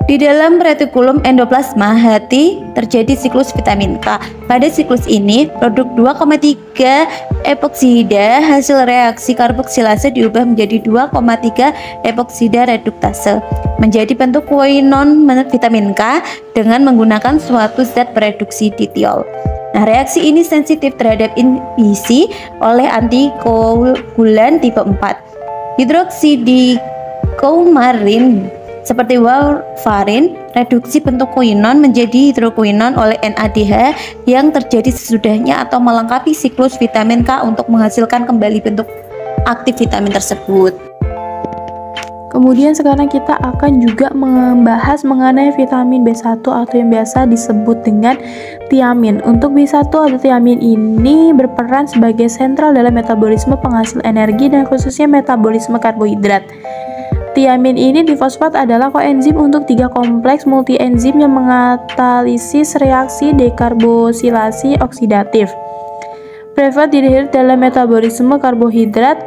Di dalam retikulum endoplasma hati terjadi siklus vitamin K. Pada siklus ini, produk 2,3 epoksida hasil reaksi karboksilase diubah menjadi 2,3 epoksida reduktase menjadi bentuk quinon vitamin K dengan menggunakan suatu zat pereduksi ditiol. Nah, reaksi ini sensitif terhadap inhibisi oleh antikoagulan tipe 4. Hidroksidikoumarin seperti warfarin, reduksi bentuk quinon menjadi hidroquinon oleh NADH yang terjadi sesudahnya atau melengkapi siklus vitamin K untuk menghasilkan kembali bentuk aktif vitamin tersebut. Kemudian sekarang kita akan juga membahas mengenai vitamin B1 atau yang biasa disebut dengan tiamin. Untuk B1 atau tiamin ini berperan sebagai sentral dalam metabolisme penghasil energi dan khususnya metabolisme karbohidrat. Tiamin ini difosfat adalah koenzim untuk 3 kompleks multienzim yang mengatalisis reaksi dekarboksilasi oksidatif. Preferred dihidrat dalam metabolisme karbohidrat,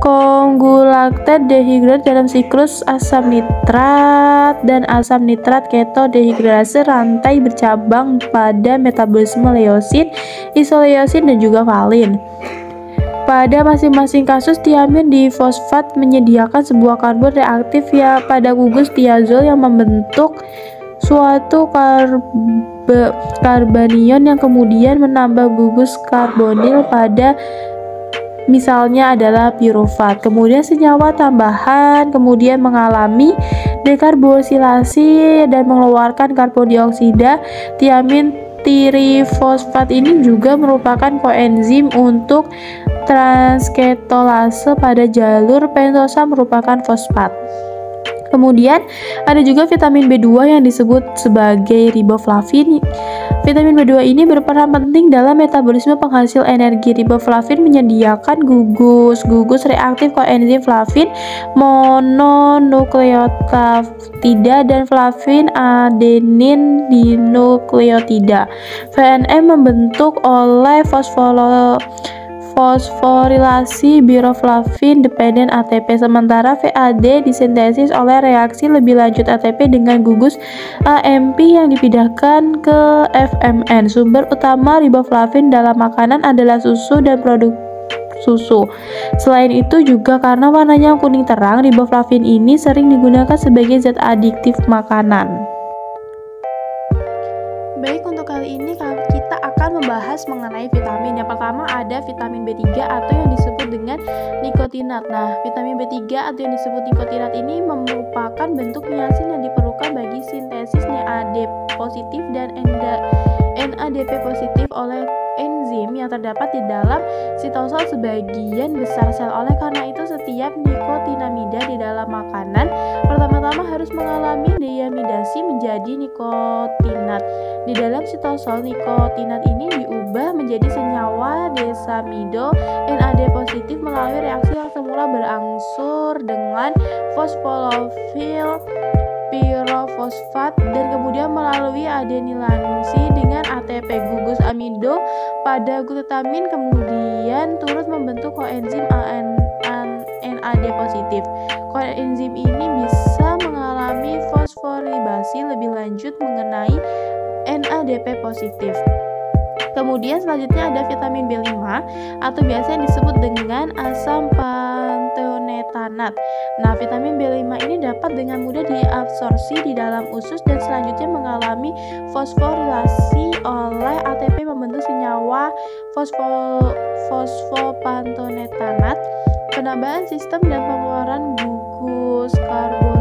konglukatid dehidrat dalam siklus asam nitrat dan asam nitrat keto dehidrasi rantai bercabang pada metabolisme leusin, isoleusin dan juga valin. Pada masing-masing kasus, tiamin difosfat menyediakan sebuah karbon reaktif ya pada gugus tiazol yang membentuk suatu karbanion yang kemudian menambah gugus karbonil pada misalnya adalah pirufat. Kemudian senyawa tambahan kemudian mengalami dekarboksilasi dan mengeluarkan karbon dioksida. Tiamin trifosfat ini juga merupakan koenzim untuk transketolase pada jalur pentosa merupakan fosfat. Kemudian ada juga vitamin B2 yang disebut sebagai riboflavin. Vitamin B2 ini berperan penting dalam metabolisme penghasil energi. Riboflavin menyediakan gugus reaktif koenzim flavin mononukleotida dan flavin adenin dinukleotida. VNM membentuk oleh fosforilasi biroflavin dependent ATP, sementara VAD disintesis oleh reaksi lebih lanjut ATP dengan gugus AMP yang dipindahkan ke FMN. Sumber utama riboflavin dalam makanan adalah susu dan produk susu. Selain itu juga karena warnanya kuning terang, riboflavin ini sering digunakan sebagai zat adiktif makanan. Baik, untuk kali ini kita akan membahas mengenai vitamin. Yang pertama ada vitamin B3 atau yang disebut dengan nikotinat. Nah, vitamin B3 atau yang disebut nikotinat ini merupakan bentuk niacin yang diperlukan bagi sintesis NAD positif dan NADP positif oleh enzim yang terdapat di dalam sitosol sebagian besar sel. Oleh karena itu, setiap nikotinamida di dalam makanan pertama-tama harus mengalami deamidasi menjadi nikotinat. Di dalam sitosol, nikotinat ini diubah menjadi senyawa desamido NAD positif melalui reaksi yang semula berangsur dengan fosfolofil pirofosfat dan kemudian melalui adenilansi dengan ATP. Gugus amido pada glutamin kemudian turut membentuk koenzim NAD positif. Koenzim ini bisa mengalami fosforilasi lebih lanjut mengenai NADP positif. Kemudian selanjutnya ada vitamin B5 atau biasa yang disebut dengan asam pantonetanat. Nah, vitamin B5 ini dapat dengan mudah diabsorpsi di dalam usus dan selanjutnya mengalami fosforilasi oleh ATP membentuk senyawa fosfopantonetanat. Penambahan sistem dan pengeluaran gugus karbon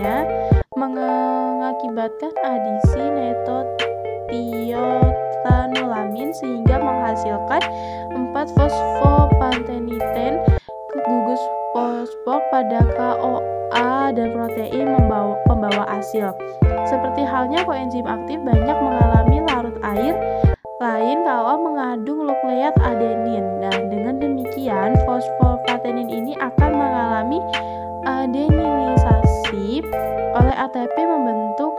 lainnya mengakibatkan adisi netotiotanolamine sehingga menghasilkan 4-fosfopanteniten gugus fosfor pada KOA dan protein pembawa asil. Seperti halnya koenzim aktif banyak mengalami larut air lain kalau mengandung nukleat adenin. Dan dengan demikian fosfopatenin ini akan mengalami adenilisasi oleh ATP membentuk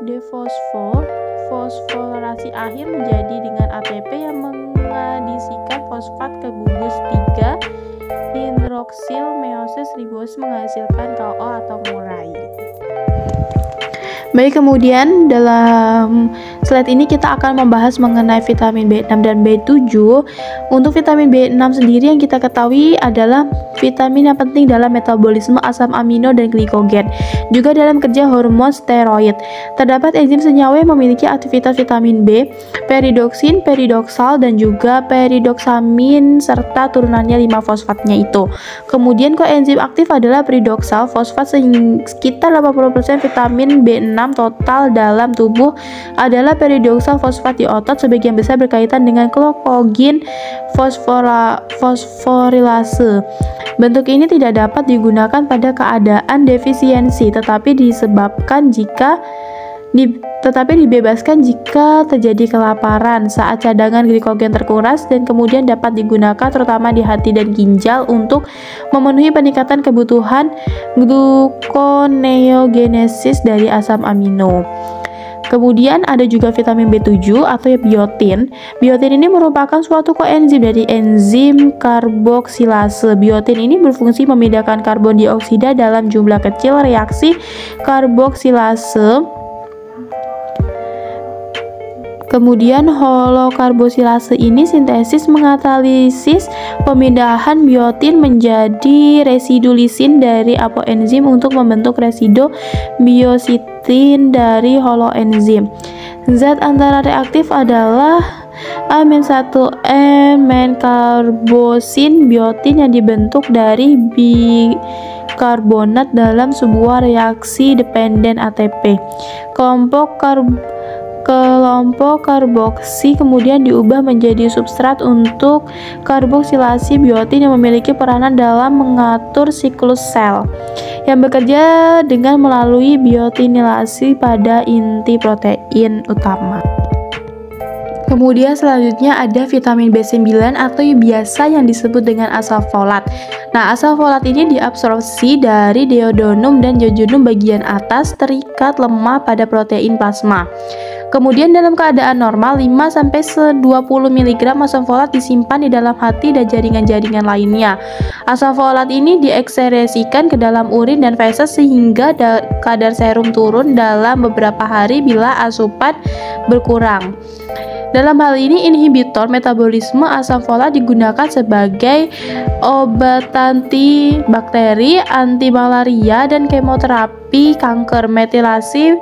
fosforasi akhir menjadi dengan ATP yang mengadisikan fosfat ke gugus 3 hidroksil meiosis ribosis menghasilkan KO atau murai. Baik, kemudian dalam slide ini kita akan membahas mengenai vitamin B6 dan B7. Untuk vitamin B6 sendiri yang kita ketahui adalah vitamin yang penting dalam metabolisme asam amino dan glikogen, juga dalam kerja hormon steroid. Terdapat enzim senyawa yang memiliki aktivitas vitamin B, peridoksin, peridoksal, dan juga peridoksamin serta turunannya 5-fosfatnya itu. Kemudian koenzim aktif adalah peridoksal fosfat, sekitar 80% vitamin B6 total dalam tubuh adalah peridoksal fosfat di otot, sebagian besar berkaitan dengan glukogin fosforilase. Bentuk ini tidak dapat digunakan pada keadaan defisiensi, tetapi dibebaskan jika terjadi kelaparan saat cadangan glikogen terkuras, dan kemudian dapat digunakan terutama di hati dan ginjal untuk memenuhi peningkatan kebutuhan gluconeogenesis dari asam amino. Kemudian ada juga vitamin B7 atau biotin. Biotin ini merupakan suatu koenzim dari enzim karboksilase. Biotin ini berfungsi memindahkan karbon dioksida dalam jumlah kecil. Reaksi karboksilase kemudian holokarboksilase ini sintesis mengkatalisis pemindahan biotin menjadi residu lisin dari apoenzim untuk membentuk residu biositin dari holoenzim. Zat antara reaktif adalah amin 1N menkarbosin biotin yang dibentuk dari bikarbonat dalam sebuah reaksi dependen ATP. Kelompok karboksi kemudian diubah menjadi substrat untuk karboksilasi biotin yang memiliki peranan dalam mengatur siklus sel yang bekerja dengan melalui biotinilasi pada inti protein utama. Kemudian selanjutnya ada vitamin B9 atau biasa yang disebut dengan asam folat. Nah, asam folat ini diabsorpsi dari duodenum dan jejunum bagian atas, terikat lemah pada protein plasma. Kemudian dalam keadaan normal 5-20 mg asam folat disimpan di dalam hati dan jaringan-jaringan lainnya. Asam folat ini diekskresikan ke dalam urin dan feses sehingga kadar serum turun dalam beberapa hari bila asupan berkurang. Dalam hal ini inhibitor metabolisme asam folat digunakan sebagai obat antibakteri, anti malaria, dan kemoterapi kanker. Metilasi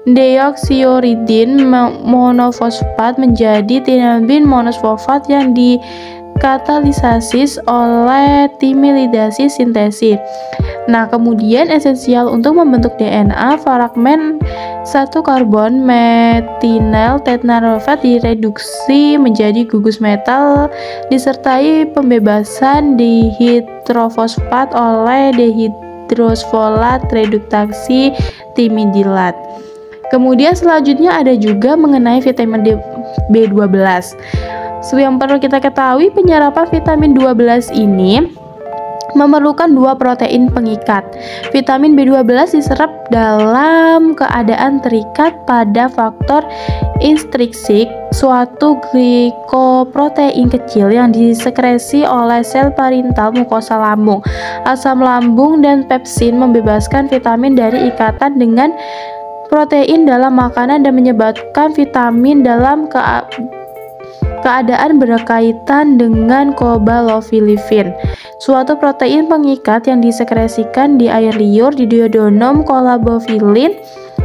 deoksiyuridin monofosfat menjadi tinamidin monosfosfat yang dikatalisis oleh timilidasi sintesis. Nah, kemudian esensial untuk membentuk DNA, fragmen 1 karbon metinel tetrafosfat direduksi menjadi gugus metal disertai pembebasan dihidrofosfat oleh dehidrosfolat reduktasi timidilat. Kemudian selanjutnya ada juga mengenai vitamin B12. Yang perlu kita ketahui, penyerapan vitamin 12 ini memerlukan 2 protein pengikat. Vitamin B12 diserap dalam keadaan terikat pada faktor intrinsik, suatu glikoprotein kecil yang disekresi oleh sel parental mukosa lambung. Asam lambung dan pepsin membebaskan vitamin dari ikatan dengan protein dalam makanan dan menyebabkan vitamin dalam keadaan berkaitan dengan kobalofilifin, suatu protein pengikat yang disekresikan di air liur di duodenum. Kolabofilin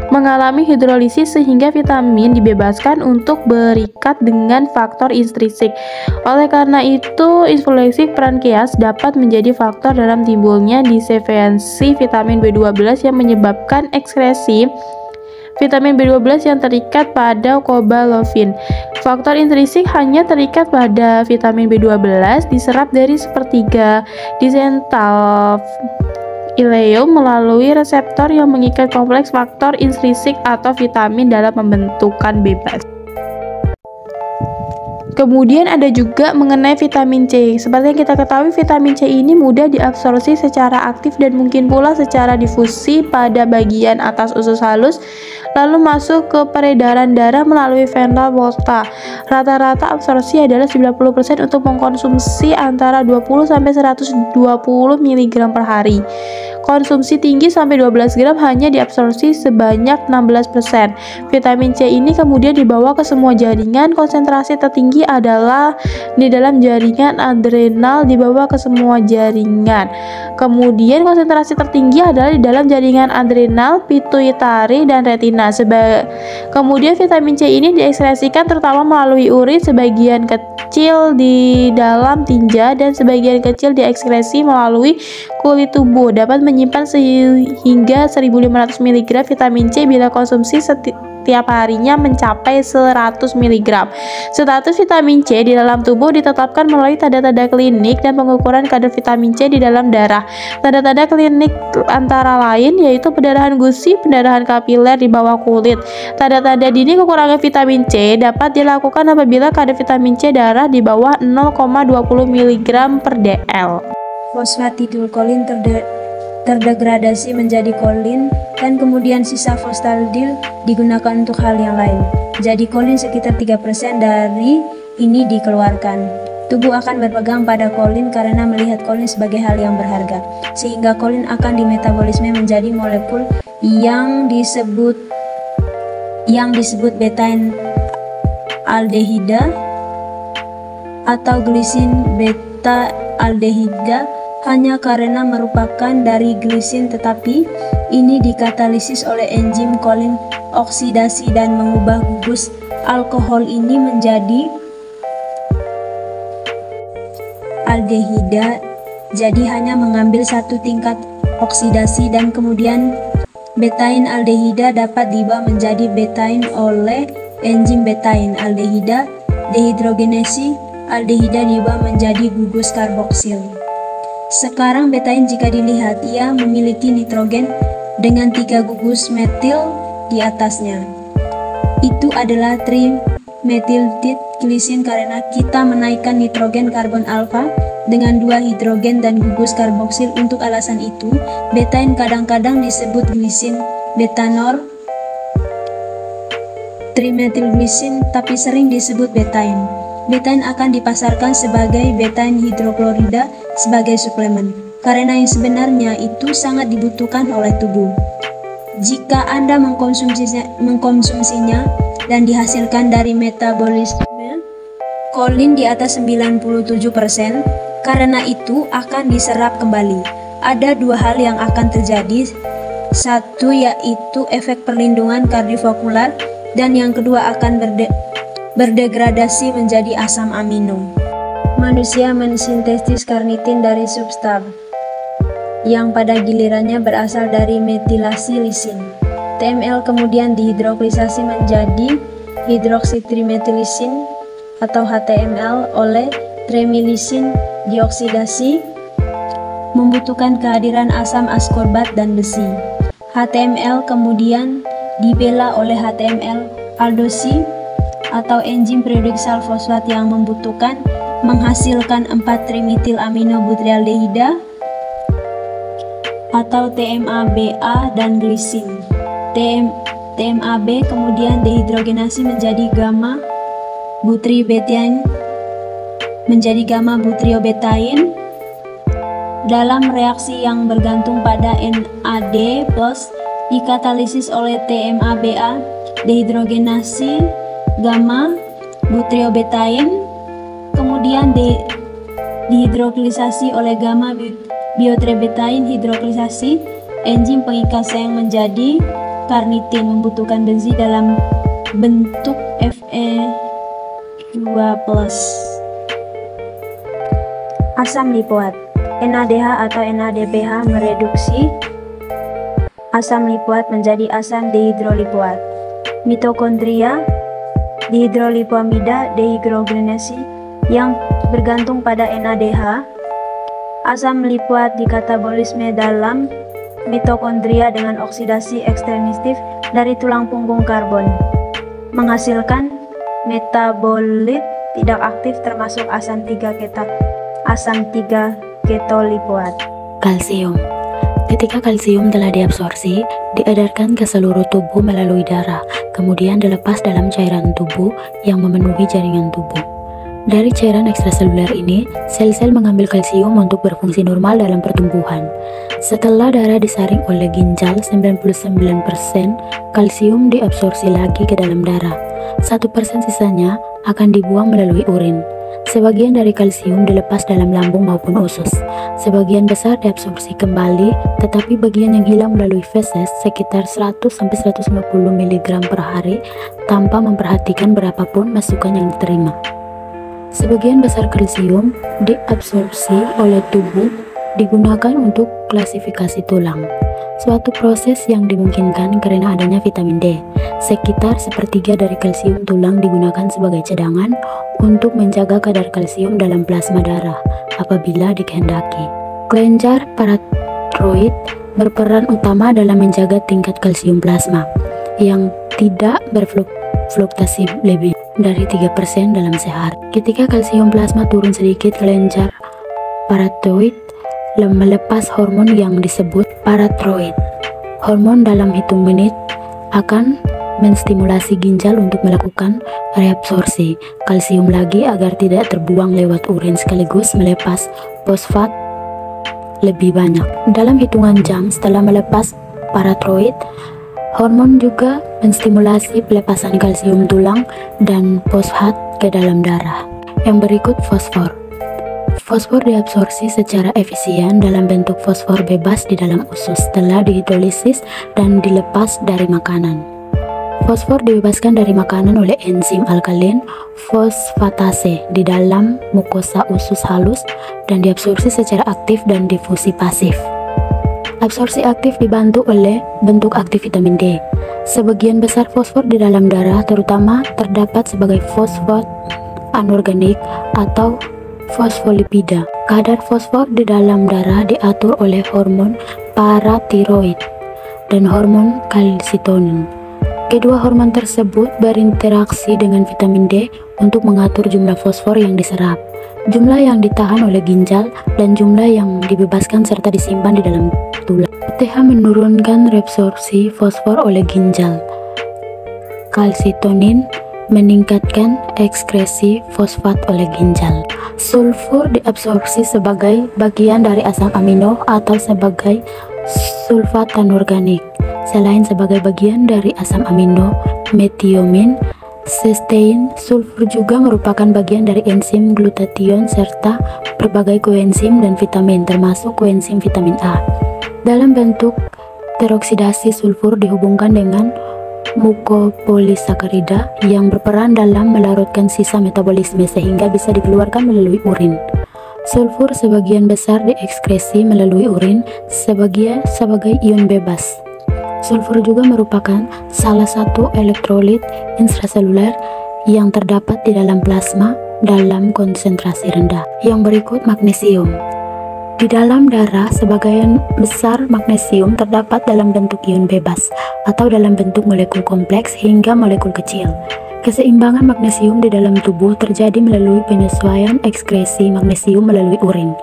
mengalami hidrolisis sehingga vitamin dibebaskan untuk berikat dengan faktor intrinsik. Oleh karena itu, influensi pankreas dapat menjadi faktor dalam timbulnya disefisiensi vitamin B12 yang menyebabkan ekskresi vitamin B12 yang terikat pada kobalofin. Faktor intrinsik hanya terikat pada vitamin B12 diserap dari sepertiga disental ileum melalui reseptor yang mengikat kompleks faktor intrinsik atau vitamin dalam pembentukan bebas. Kemudian ada juga mengenai vitamin C. Seperti yang kita ketahui, vitamin C ini mudah diabsorpsi secara aktif dan mungkin pula secara difusi pada bagian atas usus halus, lalu masuk ke peredaran darah melalui vena porta. Rata-rata absorpsi adalah 90% untuk mengkonsumsi antara 20-120 mg per hari. Konsumsi tinggi sampai 12 gram hanya diabsorpsi sebanyak 16%. Vitamin C ini kemudian dibawa ke semua jaringan. Konsentrasi tertinggi adalah di dalam jaringan adrenal, dibawa ke semua jaringan. Kemudian konsentrasi tertinggi adalah di dalam jaringan adrenal, pituitari, dan retina. Kemudian vitamin C ini diekskresikan terutama melalui urin, sebagian kecil di dalam tinja, dan sebagian kecil diekskresi melalui kulit tubuh. Dapat menyimpan sehingga 1500 mg vitamin C bila konsumsi setiap harinya mencapai 100 mg. Status vitamin C di dalam tubuh ditetapkan melalui tanda-tanda klinik dan pengukuran kadar vitamin C di dalam darah. Tanda-tanda klinik antara lain yaitu pendarahan gusi, pendarahan kapiler di bawah kulit. Tanda-tanda dini kekurangan vitamin C dapat dilakukan apabila kadar vitamin C darah di bawah 0,20 mg per dl. Fosfatidilkolin terdegradasi menjadi kolin, dan kemudian sisa fosfatidil digunakan untuk hal yang lain. Jadi kolin sekitar 3% dari ini dikeluarkan. Tubuh akan berpegang pada kolin karena melihat kolin sebagai hal yang berharga, sehingga kolin akan dimetabolisme menjadi molekul yang disebut betain aldehida atau glisin beta aldehida, hanya karena merupakan dari glisin, tetapi ini dikatalisis oleh enzim kolin oksidasi dan mengubah gugus alkohol ini menjadi aldehida. Jadi hanya mengambil satu tingkat oksidasi dan kemudian betain aldehida dapat diubah menjadi betain oleh enzim betain aldehida. Dehidrogenasi aldehida diubah menjadi gugus karboksil. Sekarang betain jika dilihat, ia memiliki nitrogen dengan 3 gugus metil di atasnya. Itu adalah trimethylglisin karena kita menaikkan nitrogen karbon alfa dengan 2 hidrogen dan gugus karboksil. Untuk alasan itu, betain kadang-kadang disebut glisin betanor trimethylglisin, tapi sering disebut betain. Betain akan dipasarkan sebagai betain hidroklorida sebagai suplemen, karena yang sebenarnya itu sangat dibutuhkan oleh tubuh. Jika Anda mengkonsumsinya dan dihasilkan dari metabolisme kolin di atas 97%, karena itu akan diserap kembali. Ada 2 hal yang akan terjadi. Satu yaitu efek perlindungan kardiovaskular, dan yang kedua akan berdegradasi menjadi asam amino. Manusia mensintesis karnitin dari substrat yang pada gilirannya berasal dari metilasi lisin. TML kemudian dihidrolisasi menjadi hidroksitrimetilisin atau HTML oleh tremilisin. Dioksidasi membutuhkan kehadiran asam askorbat dan besi. HTML kemudian dibela oleh HTML aldosi atau enzim periodiksal fosfat yang membutuhkan menghasilkan 4 trimetil aminobutylaldehyda atau TMABA dan glisin. TMAB kemudian dehidrogenasi menjadi gamma butyrobetain dalam reaksi yang bergantung pada NAD+ dikatalisis oleh TMABA. Dehidrogenasi gamma butyrobetain kemudian dihidroksisasi oleh gamma bioterbetain hidroksisasi, enzim pengikat sayang menjadi karnitin membutuhkan benzin dalam bentuk Fe2+. Asam lipoat NADH atau NADPH mereduksi asam lipoat menjadi asam dehidrolipoat. Mitokondria, dihidrolipoamida dehidrogenasi yang bergantung pada NADH. Asam lipoat dikatabolisme dalam mitokondria dengan oksidasi eksternif dari tulang punggung karbon, menghasilkan metabolit tidak aktif termasuk asam 3 ketolipoat. Kalsium. Ketika kalsium telah diabsorpsi, diedarkan ke seluruh tubuh melalui darah, kemudian dilepas dalam cairan tubuh yang memenuhi jaringan tubuh. Dari cairan ekstraseluler ini, sel-sel mengambil kalsium untuk berfungsi normal dalam pertumbuhan. Setelah darah disaring oleh ginjal, 99% kalsium diabsorpsi lagi ke dalam darah. 1% sisanya akan dibuang melalui urin. Sebagian dari kalsium dilepas dalam lambung maupun usus. Sebagian besar diabsorpsi kembali, tetapi bagian yang hilang melalui feses sekitar 100-150 mg per hari tanpa memperhatikan berapapun masukan yang diterima. Sebagian besar kalsium diabsorpsi oleh tubuh digunakan untuk klasifikasi tulang, suatu proses yang dimungkinkan karena adanya vitamin D. Sekitar sepertiga dari kalsium tulang digunakan sebagai cadangan untuk menjaga kadar kalsium dalam plasma darah apabila dikehendaki. Kelenjar paratiroid berperan utama dalam menjaga tingkat kalsium plasma yang tidak berfluktuasi lebih dari 3% dalam sehari. Ketika kalsium plasma turun sedikit, kelenjar paratiroid melepas hormon yang disebut paratiroid. Hormon dalam hitung menit akan menstimulasi ginjal untuk melakukan reabsorpsi kalsium lagi agar tidak terbuang lewat urin sekaligus melepas fosfat lebih banyak. Dalam hitungan jam setelah melepas paratiroid, hormon juga menstimulasi pelepasan kalsium tulang dan fosfat ke dalam darah. Yang berikut fosfor. Fosfor diabsorpsi secara efisien dalam bentuk fosfor bebas di dalam usus setelah dihidrolisis dan dilepas dari makanan. Fosfor dibebaskan dari makanan oleh enzim alkalin fosfatase di dalam mukosa usus halus dan diabsorpsi secara aktif dan difusi pasif. Absorpsi aktif dibantu oleh bentuk aktif vitamin D. Sebagian besar fosfor di dalam darah terutama terdapat sebagai fosfat anorganik atau fosfolipida. Kadar fosfor di dalam darah diatur oleh hormon paratiroid dan hormon kalsitonin. Kedua hormon tersebut berinteraksi dengan vitamin D untuk mengatur jumlah fosfor yang diserap, jumlah yang ditahan oleh ginjal, dan jumlah yang dibebaskan serta disimpan di dalam tulang. PTH menurunkan reabsorpsi fosfor oleh ginjal. Kalsitonin meningkatkan ekskresi fosfat oleh ginjal. Sulfur diabsorpsi sebagai bagian dari asam amino atau sebagai sulfat anorganik. Selain sebagai bagian dari asam amino, metiomin, cysteine, sulfur juga merupakan bagian dari enzim glutathione serta berbagai koenzim dan vitamin, termasuk koenzim vitamin A. Dalam bentuk teroksidasi, sulfur dihubungkan dengan mukopolisakarida yang berperan dalam melarutkan sisa metabolisme sehingga bisa dikeluarkan melalui urin. Sulfur sebagian besar diekskresi melalui urin sebagai ion bebas. Sulfur juga merupakan salah satu elektrolit intraseluler yang terdapat di dalam plasma dalam konsentrasi rendah. Yang berikut magnesium. Di dalam darah, sebagian besar magnesium terdapat dalam bentuk ion bebas atau dalam bentuk molekul kompleks hingga molekul kecil. Keseimbangan magnesium di dalam tubuh terjadi melalui penyesuaian ekskresi magnesium melalui urin.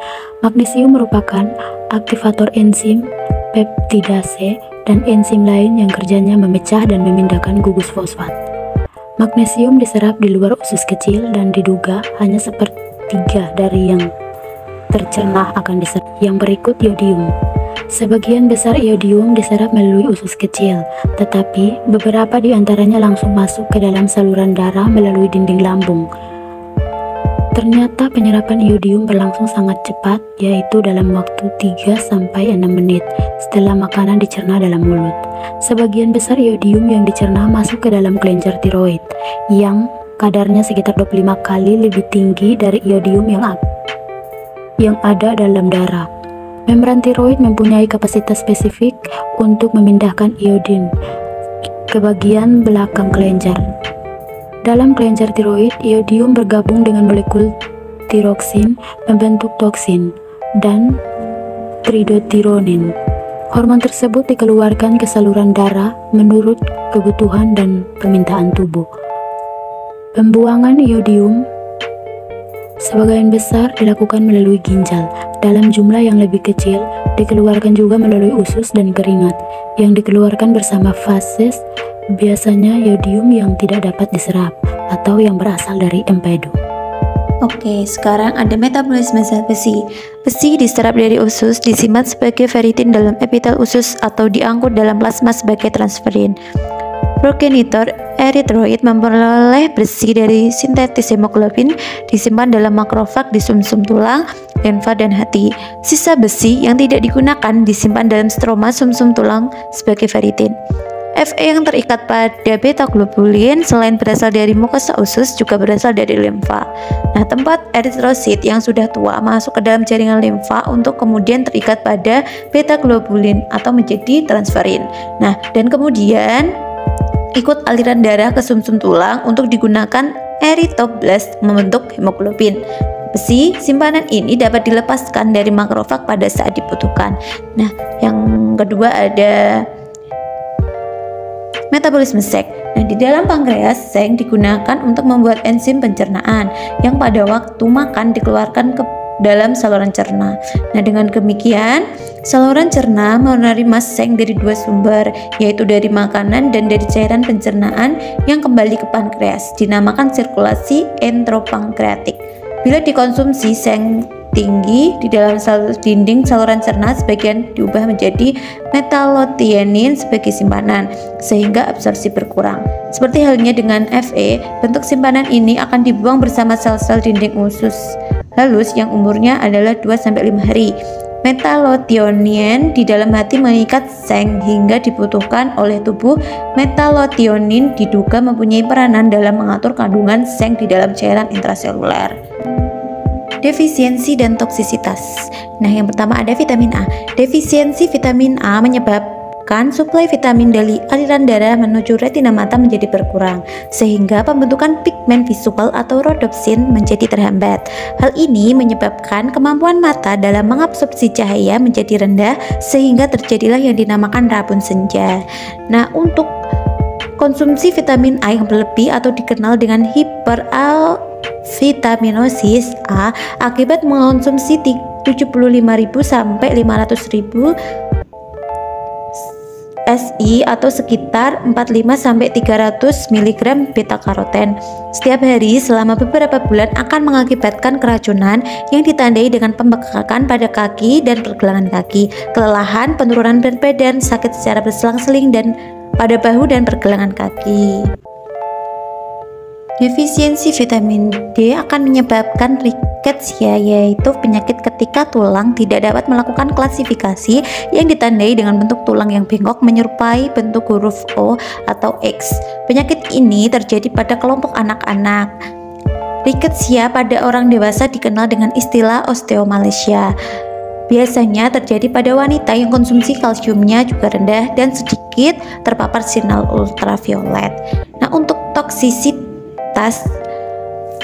Magnesium merupakan aktivator enzim peptidase dan enzim lain yang kerjanya memecah dan memindahkan gugus fosfat. Magnesium diserap di luar usus kecil dan diduga hanya sepertiga dari yang tercerna akan diserap. Yang berikut yodium. Sebagian besar yodium diserap melalui usus kecil, tetapi beberapa di antaranya langsung masuk ke dalam saluran darah melalui dinding lambung. Ternyata penyerapan iodium berlangsung sangat cepat, yaitu dalam waktu 3-6 menit setelah makanan dicerna dalam mulut. Sebagian besar iodium yang dicerna masuk ke dalam kelenjar tiroid, yang kadarnya sekitar 25 kali lebih tinggi dari iodium yang ada dalam darah. Membran tiroid mempunyai kapasitas spesifik untuk memindahkan iodin ke bagian belakang kelenjar. Dalam kelenjar tiroid, iodium bergabung dengan molekul tiroksin membentuk toksin dan tridotironin. Hormon tersebut dikeluarkan ke saluran darah menurut kebutuhan dan permintaan tubuh. Pembuangan iodium sebagian besar dilakukan melalui ginjal. Dalam jumlah yang lebih kecil, dikeluarkan juga melalui usus dan keringat, yang dikeluarkan bersama fases, biasanya iodium yang tidak dapat diserap atau yang berasal dari empedu. Oke, sekarang ada metabolisme zat besi. Besi diserap dari usus, disimpan sebagai ferritin dalam epitel usus atau diangkut dalam plasma sebagai transferin. Progenitor eritroid memperoleh besi dari sintetis hemoglobin, disimpan dalam makrofag di sumsum tulang, limfa, dan hati. Sisa besi yang tidak digunakan disimpan dalam stroma sumsum tulang sebagai ferritin. Fe yang terikat pada beta globulin selain berasal dari mukosa usus juga berasal dari limfa. Nah, tempat eritrosit yang sudah tua masuk ke dalam jaringan limfa untuk kemudian terikat pada beta globulin atau menjadi transferin. Nah, dan kemudian ikut aliran darah ke sumsum tulang untuk digunakan erythroblast membentuk hemoglobin. Besi simpanan ini dapat dilepaskan dari makrofag pada saat dibutuhkan. Nah, yang kedua ada metabolisme seng. Nah, di dalam pankreas, seng digunakan untuk membuat enzim pencernaan yang pada waktu makan dikeluarkan ke dalam saluran cerna. Nah, dengan demikian, saluran cerna menerima seng dari dua sumber, yaitu dari makanan dan dari cairan pencernaan yang kembali ke pankreas, dinamakan sirkulasi enteropankreatik. Bila dikonsumsi seng tinggi di dalam dinding saluran cerna, sebagian diubah menjadi metalothionin sebagai simpanan, sehingga absorpsi berkurang. Seperti halnya dengan Fe, bentuk simpanan ini akan dibuang bersama sel-sel dinding usus halus yang umurnya adalah 2-5 hari. Metalothionin di dalam hati mengikat seng hingga dibutuhkan oleh tubuh. Metalothionin diduga mempunyai peranan dalam mengatur kandungan seng di dalam cairan intraseluler. Defisiensi dan toksisitas. Nah, yang pertama ada vitamin A. Defisiensi vitamin A menyebabkan suplai vitamin dari aliran darah menuju retina mata menjadi berkurang, sehingga pembentukan pigmen visual atau rodopsin menjadi terhambat. Hal ini menyebabkan kemampuan mata dalam mengabsorpsi cahaya menjadi rendah, sehingga terjadilah yang dinamakan rabun senja. Nah, untuk konsumsi vitamin A yang berlebih atau dikenal dengan hipervitaminosis A akibat mengonsumsi 75.000 sampai 500.000 SI atau sekitar 45 sampai 300 mg beta karoten setiap hari selama beberapa bulan akan mengakibatkan keracunan yang ditandai dengan pembengkakan pada kaki dan pergelangan kaki, kelelahan, penurunan berat badan, sakit secara berselang-seling dan pada bahu dan pergelangan kaki. Defisiensi vitamin D akan menyebabkan rickettsia, yaitu penyakit ketika tulang tidak dapat melakukan klasifikasi yang ditandai dengan bentuk tulang yang bengkok menyerupai bentuk huruf O atau X. Penyakit ini terjadi pada kelompok anak-anak. Rickettsia pada orang dewasa dikenal dengan istilah osteomalacia. Biasanya terjadi pada wanita yang konsumsi kalsiumnya juga rendah dan sedikit terpapar sinar ultraviolet. Nah, untuk toksisitas,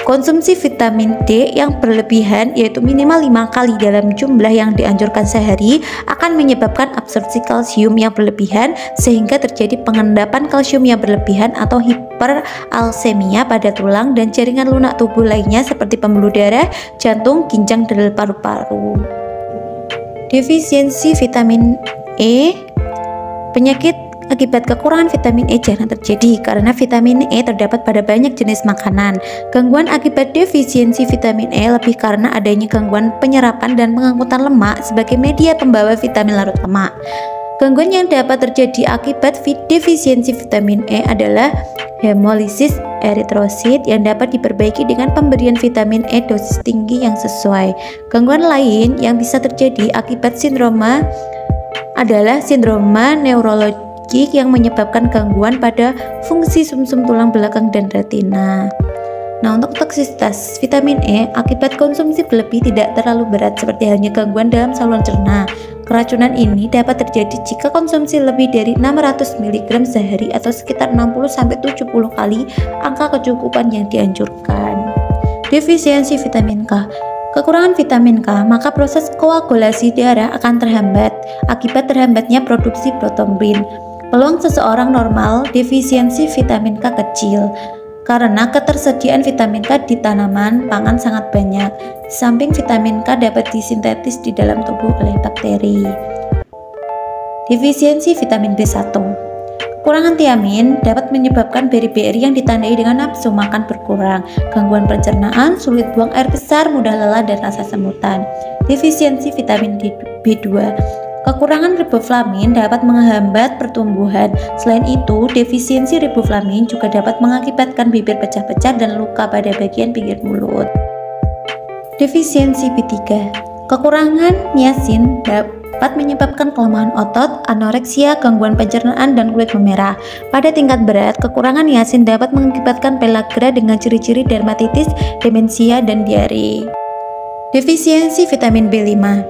konsumsi vitamin D yang berlebihan, yaitu minimal 5 kali dalam jumlah yang dianjurkan sehari, akan menyebabkan absorpsi kalsium yang berlebihan sehingga terjadi pengendapan kalsium yang berlebihan atau hiperalsemia pada tulang dan jaringan lunak tubuh lainnya seperti pembuluh darah, jantung, ginjal, dan paru-paru. Defisiensi vitamin E. Penyakit akibat kekurangan vitamin E jarang terjadi karena vitamin E terdapat pada banyak jenis makanan. Gangguan akibat defisiensi vitamin E lebih karena adanya gangguan penyerapan dan pengangkutan lemak sebagai media pembawa vitamin larut lemak. Gangguan yang dapat terjadi akibat defisiensi vitamin E adalah hemolisis eritrosit yang dapat diperbaiki dengan pemberian vitamin E dosis tinggi yang sesuai. Gangguan lain yang bisa terjadi akibat sindroma adalah sindroma neurologik yang menyebabkan gangguan pada fungsi sumsum tulang belakang dan retina. Nah, untuk toksisitas vitamin E akibat konsumsi berlebih tidak terlalu berat seperti halnya gangguan dalam saluran cerna. Keracunan ini dapat terjadi jika konsumsi lebih dari 600 mg sehari atau sekitar 60-70 kali angka kecukupan yang dianjurkan. Defisiensi vitamin K. Kekurangan vitamin K, maka proses koagulasi darah akan terhambat akibat terhambatnya produksi protombin. Peluang seseorang normal defisiensi vitamin K kecil karena ketersediaan vitamin K di tanaman pangan sangat banyak. Di samping vitamin K dapat disintetis di dalam tubuh oleh bakteri. Defisiensi vitamin B1. Kekurangan tiamin dapat menyebabkan beri-beri yang ditandai dengan nafsu makan berkurang, gangguan pencernaan, sulit buang air besar, mudah lelah, dan rasa semutan. Defisiensi vitamin B2. Kekurangan riboflamin dapat menghambat pertumbuhan. Selain itu, defisiensi riboflamin juga dapat mengakibatkan bibir pecah-pecah dan luka pada bagian pinggir mulut. Defisiensi B3. Kekurangan niacin dapat menyebabkan kelemahan otot, anoreksia, gangguan pencernaan, dan kulit memerah. Pada tingkat berat, kekurangan niacin dapat mengakibatkan pellagra dengan ciri-ciri dermatitis, demensia, dan diare. Defisiensi vitamin B5.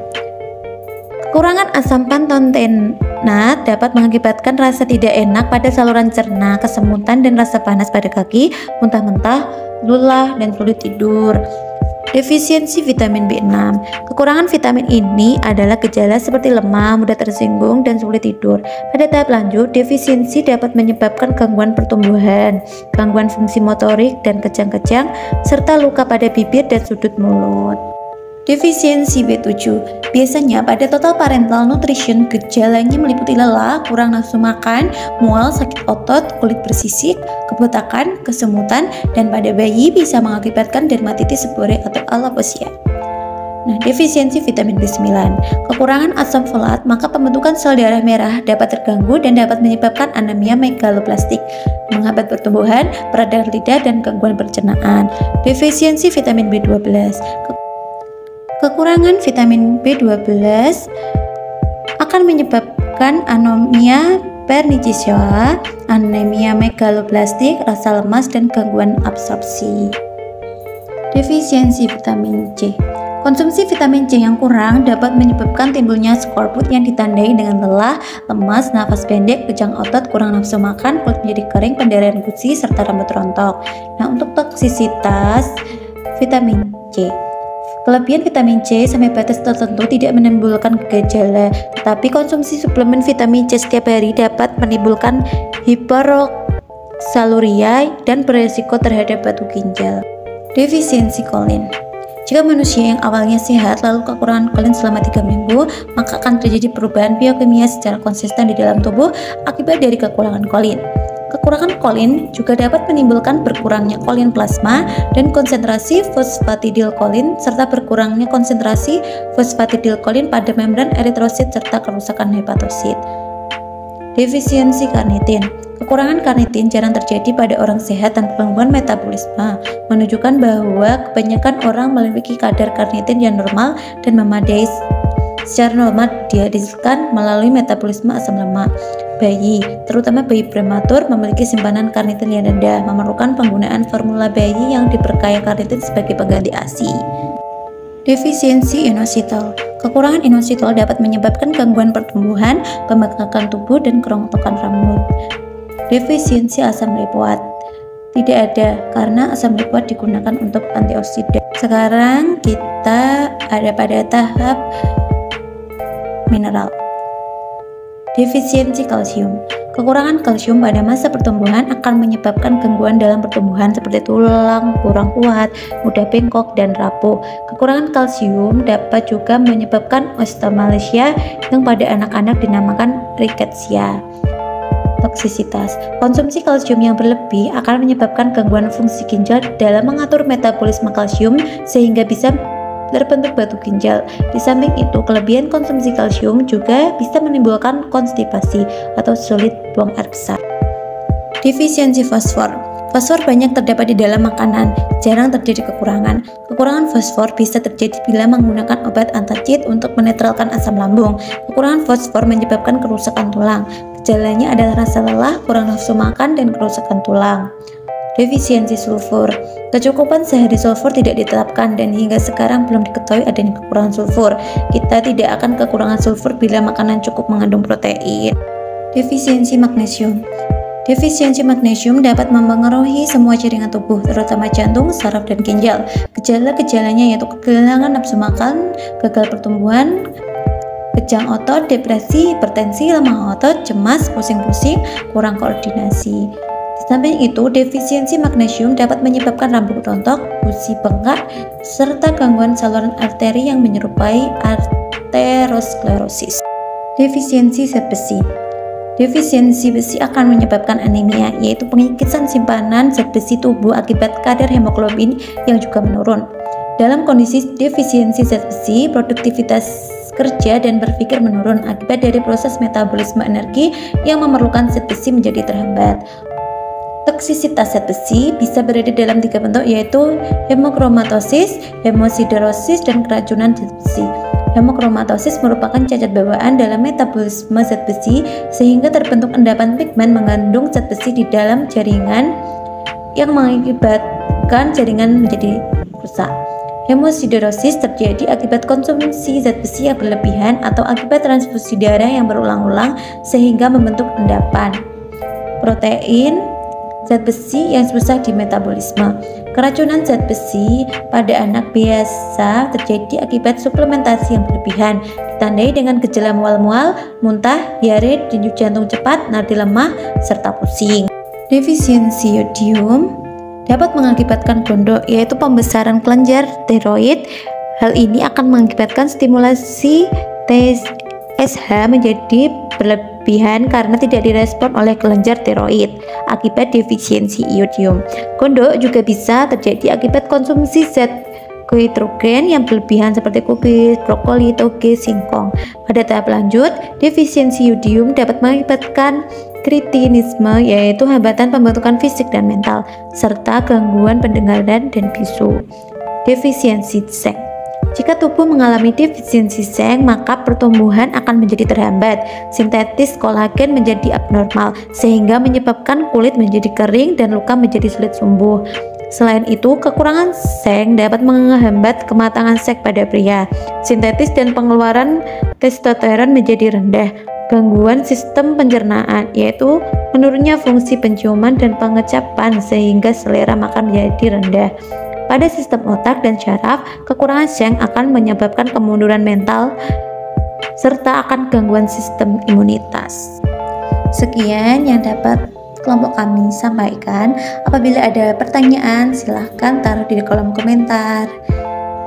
Kekurangan asam pantotenat dapat mengakibatkan rasa tidak enak pada saluran cerna, kesemutan dan rasa panas pada kaki, muntah-muntah, lelah, dan sulit tidur. Defisiensi vitamin B6. Kekurangan vitamin ini adalah gejala seperti lemah, mudah tersinggung, dan sulit tidur. Pada tahap lanjut, defisiensi dapat menyebabkan gangguan pertumbuhan, gangguan fungsi motorik dan kejang-kejang, serta luka pada bibir dan sudut mulut. Defisiensi B7. Biasanya pada total parental nutrition, gejalanya meliputi lelah, kurang nafsu makan, mual, sakit otot, kulit bersisik, kebotakan, kesemutan, dan pada bayi bisa mengakibatkan dermatitis seborrheic atau alopecia. Nah, defisiensi vitamin B9. Kekurangan asam folat, maka pembentukan sel darah merah dapat terganggu dan dapat menyebabkan anemia megaloblastik, menghambat pertumbuhan, peradaan lidah, dan gangguan pencernaan. Defisiensi vitamin B12. Kekurangan vitamin B12 akan menyebabkan anemia perniciosa, anemia megaloblastik, rasa lemas, dan gangguan absorpsi. Defisiensi vitamin C. Konsumsi vitamin C yang kurang dapat menyebabkan timbulnya skorbut yang ditandai dengan lelah, lemas, nafas pendek, kejang otot, kurang nafsu makan, kulit menjadi kering, pendarahan gusi, serta rambut rontok. Nah, untuk toksisitas vitamin C. Kelebihan vitamin C sampai batas tertentu tidak menimbulkan gejala, tetapi konsumsi suplemen vitamin C setiap hari dapat menimbulkan hiperoksaluria dan beresiko terhadap batu ginjal. Defisiensi kolin. Jika manusia yang awalnya sehat lalu kekurangan kolin selama 3 minggu, maka akan terjadi perubahan biokimia secara konsisten di dalam tubuh akibat dari kekurangan kolin. Kekurangan kolin juga dapat menimbulkan berkurangnya kolin plasma dan konsentrasi fosfatidilkolin serta berkurangnya konsentrasi fosfatidilkolin pada membran eritrosit serta kerusakan hepatosit. Defisiensi karnitin. Kekurangan karnitin jarang terjadi pada orang sehat tanpa gangguan metabolisme, menunjukkan bahwa kebanyakan orang memiliki kadar karnitin yang normal dan memadai. Secara normal dihasilkan melalui metabolisme asam lemak. Bayi, terutama bayi prematur, memiliki simpanan karnitin yang rendah, memerlukan penggunaan formula bayi yang diperkaya karnitin sebagai pengganti ASI. Defisiensi inositol. Kekurangan inositol dapat menyebabkan gangguan pertumbuhan, pembengkakan tubuh, dan kerontokan rambut. Defisiensi asam lipoat. Tidak ada, karena asam lipoat digunakan untuk antioksidan. Sekarang kita ada pada tahap mineral. Defisiensi kalsium. Kekurangan kalsium pada masa pertumbuhan akan menyebabkan gangguan dalam pertumbuhan seperti tulang kurang kuat, mudah bengkok, dan rapuh. Kekurangan kalsium dapat juga menyebabkan osteomalacia yang pada anak-anak dinamakan rickettsia. Toksisitas. Konsumsi kalsium yang berlebih akan menyebabkan gangguan fungsi ginjal dalam mengatur metabolisme kalsium sehingga bisa terbentuk batu ginjal. Di samping itu, kelebihan konsumsi kalsium juga bisa menimbulkan konstipasi atau sulit buang air besar. Defisiensi fosfor. Fosfor banyak terdapat di dalam makanan, jarang terjadi kekurangan. Kekurangan fosfor bisa terjadi bila menggunakan obat antasid untuk menetralkan asam lambung. Kekurangan fosfor menyebabkan kerusakan tulang. Gejalanya adalah rasa lelah, kurang nafsu makan, dan kerusakan tulang. Defisiensi sulfur. Kecukupan sehari sulfur tidak ditetapkan dan hingga sekarang belum diketahui adanya kekurangan sulfur. Kita tidak akan kekurangan sulfur bila makanan cukup mengandung protein. Defisiensi magnesium. Defisiensi magnesium dapat mempengaruhi semua jaringan tubuh, terutama jantung, saraf, dan ginjal. Gejala-gejalanya yaitu kehilangan nafsu makan, gagal pertumbuhan, kejang otot, depresi, hipertensi, lemah otot, cemas, pusing-pusing, kurang koordinasi. Di samping itu, defisiensi magnesium dapat menyebabkan rambut rontok, gusi bengkak, serta gangguan saluran arteri yang menyerupai arteriosklerosis. Defisiensi zat besi. Defisiensi besi akan menyebabkan anemia, yaitu pengikisan simpanan zat besi tubuh akibat kadar hemoglobin yang juga menurun. Dalam kondisi defisiensi zat besi, produktivitas kerja dan berpikir menurun akibat dari proses metabolisme energi yang memerlukan zat besi menjadi terhambat. Toksisitas zat besi bisa berada dalam 3 bentuk, yaitu hemochromatosis, hemosiderosis, dan keracunan zat besi. Hemochromatosis merupakan cacat bawaan dalam metabolisme zat besi sehingga terbentuk endapan pigmen mengandung zat besi di dalam jaringan yang mengakibatkan jaringan menjadi rusak. Hemosiderosis terjadi akibat konsumsi zat besi yang berlebihan atau akibat transfusi darah yang berulang-ulang sehingga membentuk endapan protein zat besi yang susah dimetabolisme. Keracunan zat besi pada anak biasa terjadi akibat suplementasi yang berlebihan, ditandai dengan gejala mual-mual, muntah, diare, denyut jantung cepat, nadi lemah, serta pusing. Defisiensi yodium dapat mengakibatkan gondok, yaitu pembesaran kelenjar tiroid. Hal ini akan mengakibatkan stimulasi TSH menjadi berlebihan karena tidak direspon oleh kelenjar tiroid akibat defisiensi iodium. Gondok juga bisa terjadi akibat konsumsi zat goitrogen yang berlebihan seperti kubis, brokoli, toge, singkong. Pada tahap lanjut, defisiensi iodium dapat mengakibatkan kretinisme, yaitu hambatan pembentukan fisik dan mental, serta gangguan pendengaran dan bisu. Defisiensi zinc. Jika tubuh mengalami defisiensi zinc, maka pertumbuhan akan menjadi terhambat. Sintetis kolagen menjadi abnormal, sehingga menyebabkan kulit menjadi kering dan luka menjadi sulit sembuh. Selain itu, kekurangan zinc dapat menghambat kematangan seks pada pria. Sintetis dan pengeluaran testosteron menjadi rendah. Gangguan sistem pencernaan, yaitu menurunnya fungsi penciuman dan pengecapan sehingga selera makan menjadi rendah. Pada sistem otak dan syaraf, kekurangan zinc akan menyebabkan kemunduran mental serta akan gangguan sistem imunitas. Sekian yang dapat kelompok kami sampaikan. Apabila ada pertanyaan, silahkan taruh di kolom komentar.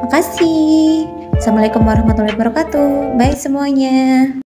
Makasih. Assalamualaikum warahmatullahi wabarakatuh. Bye semuanya.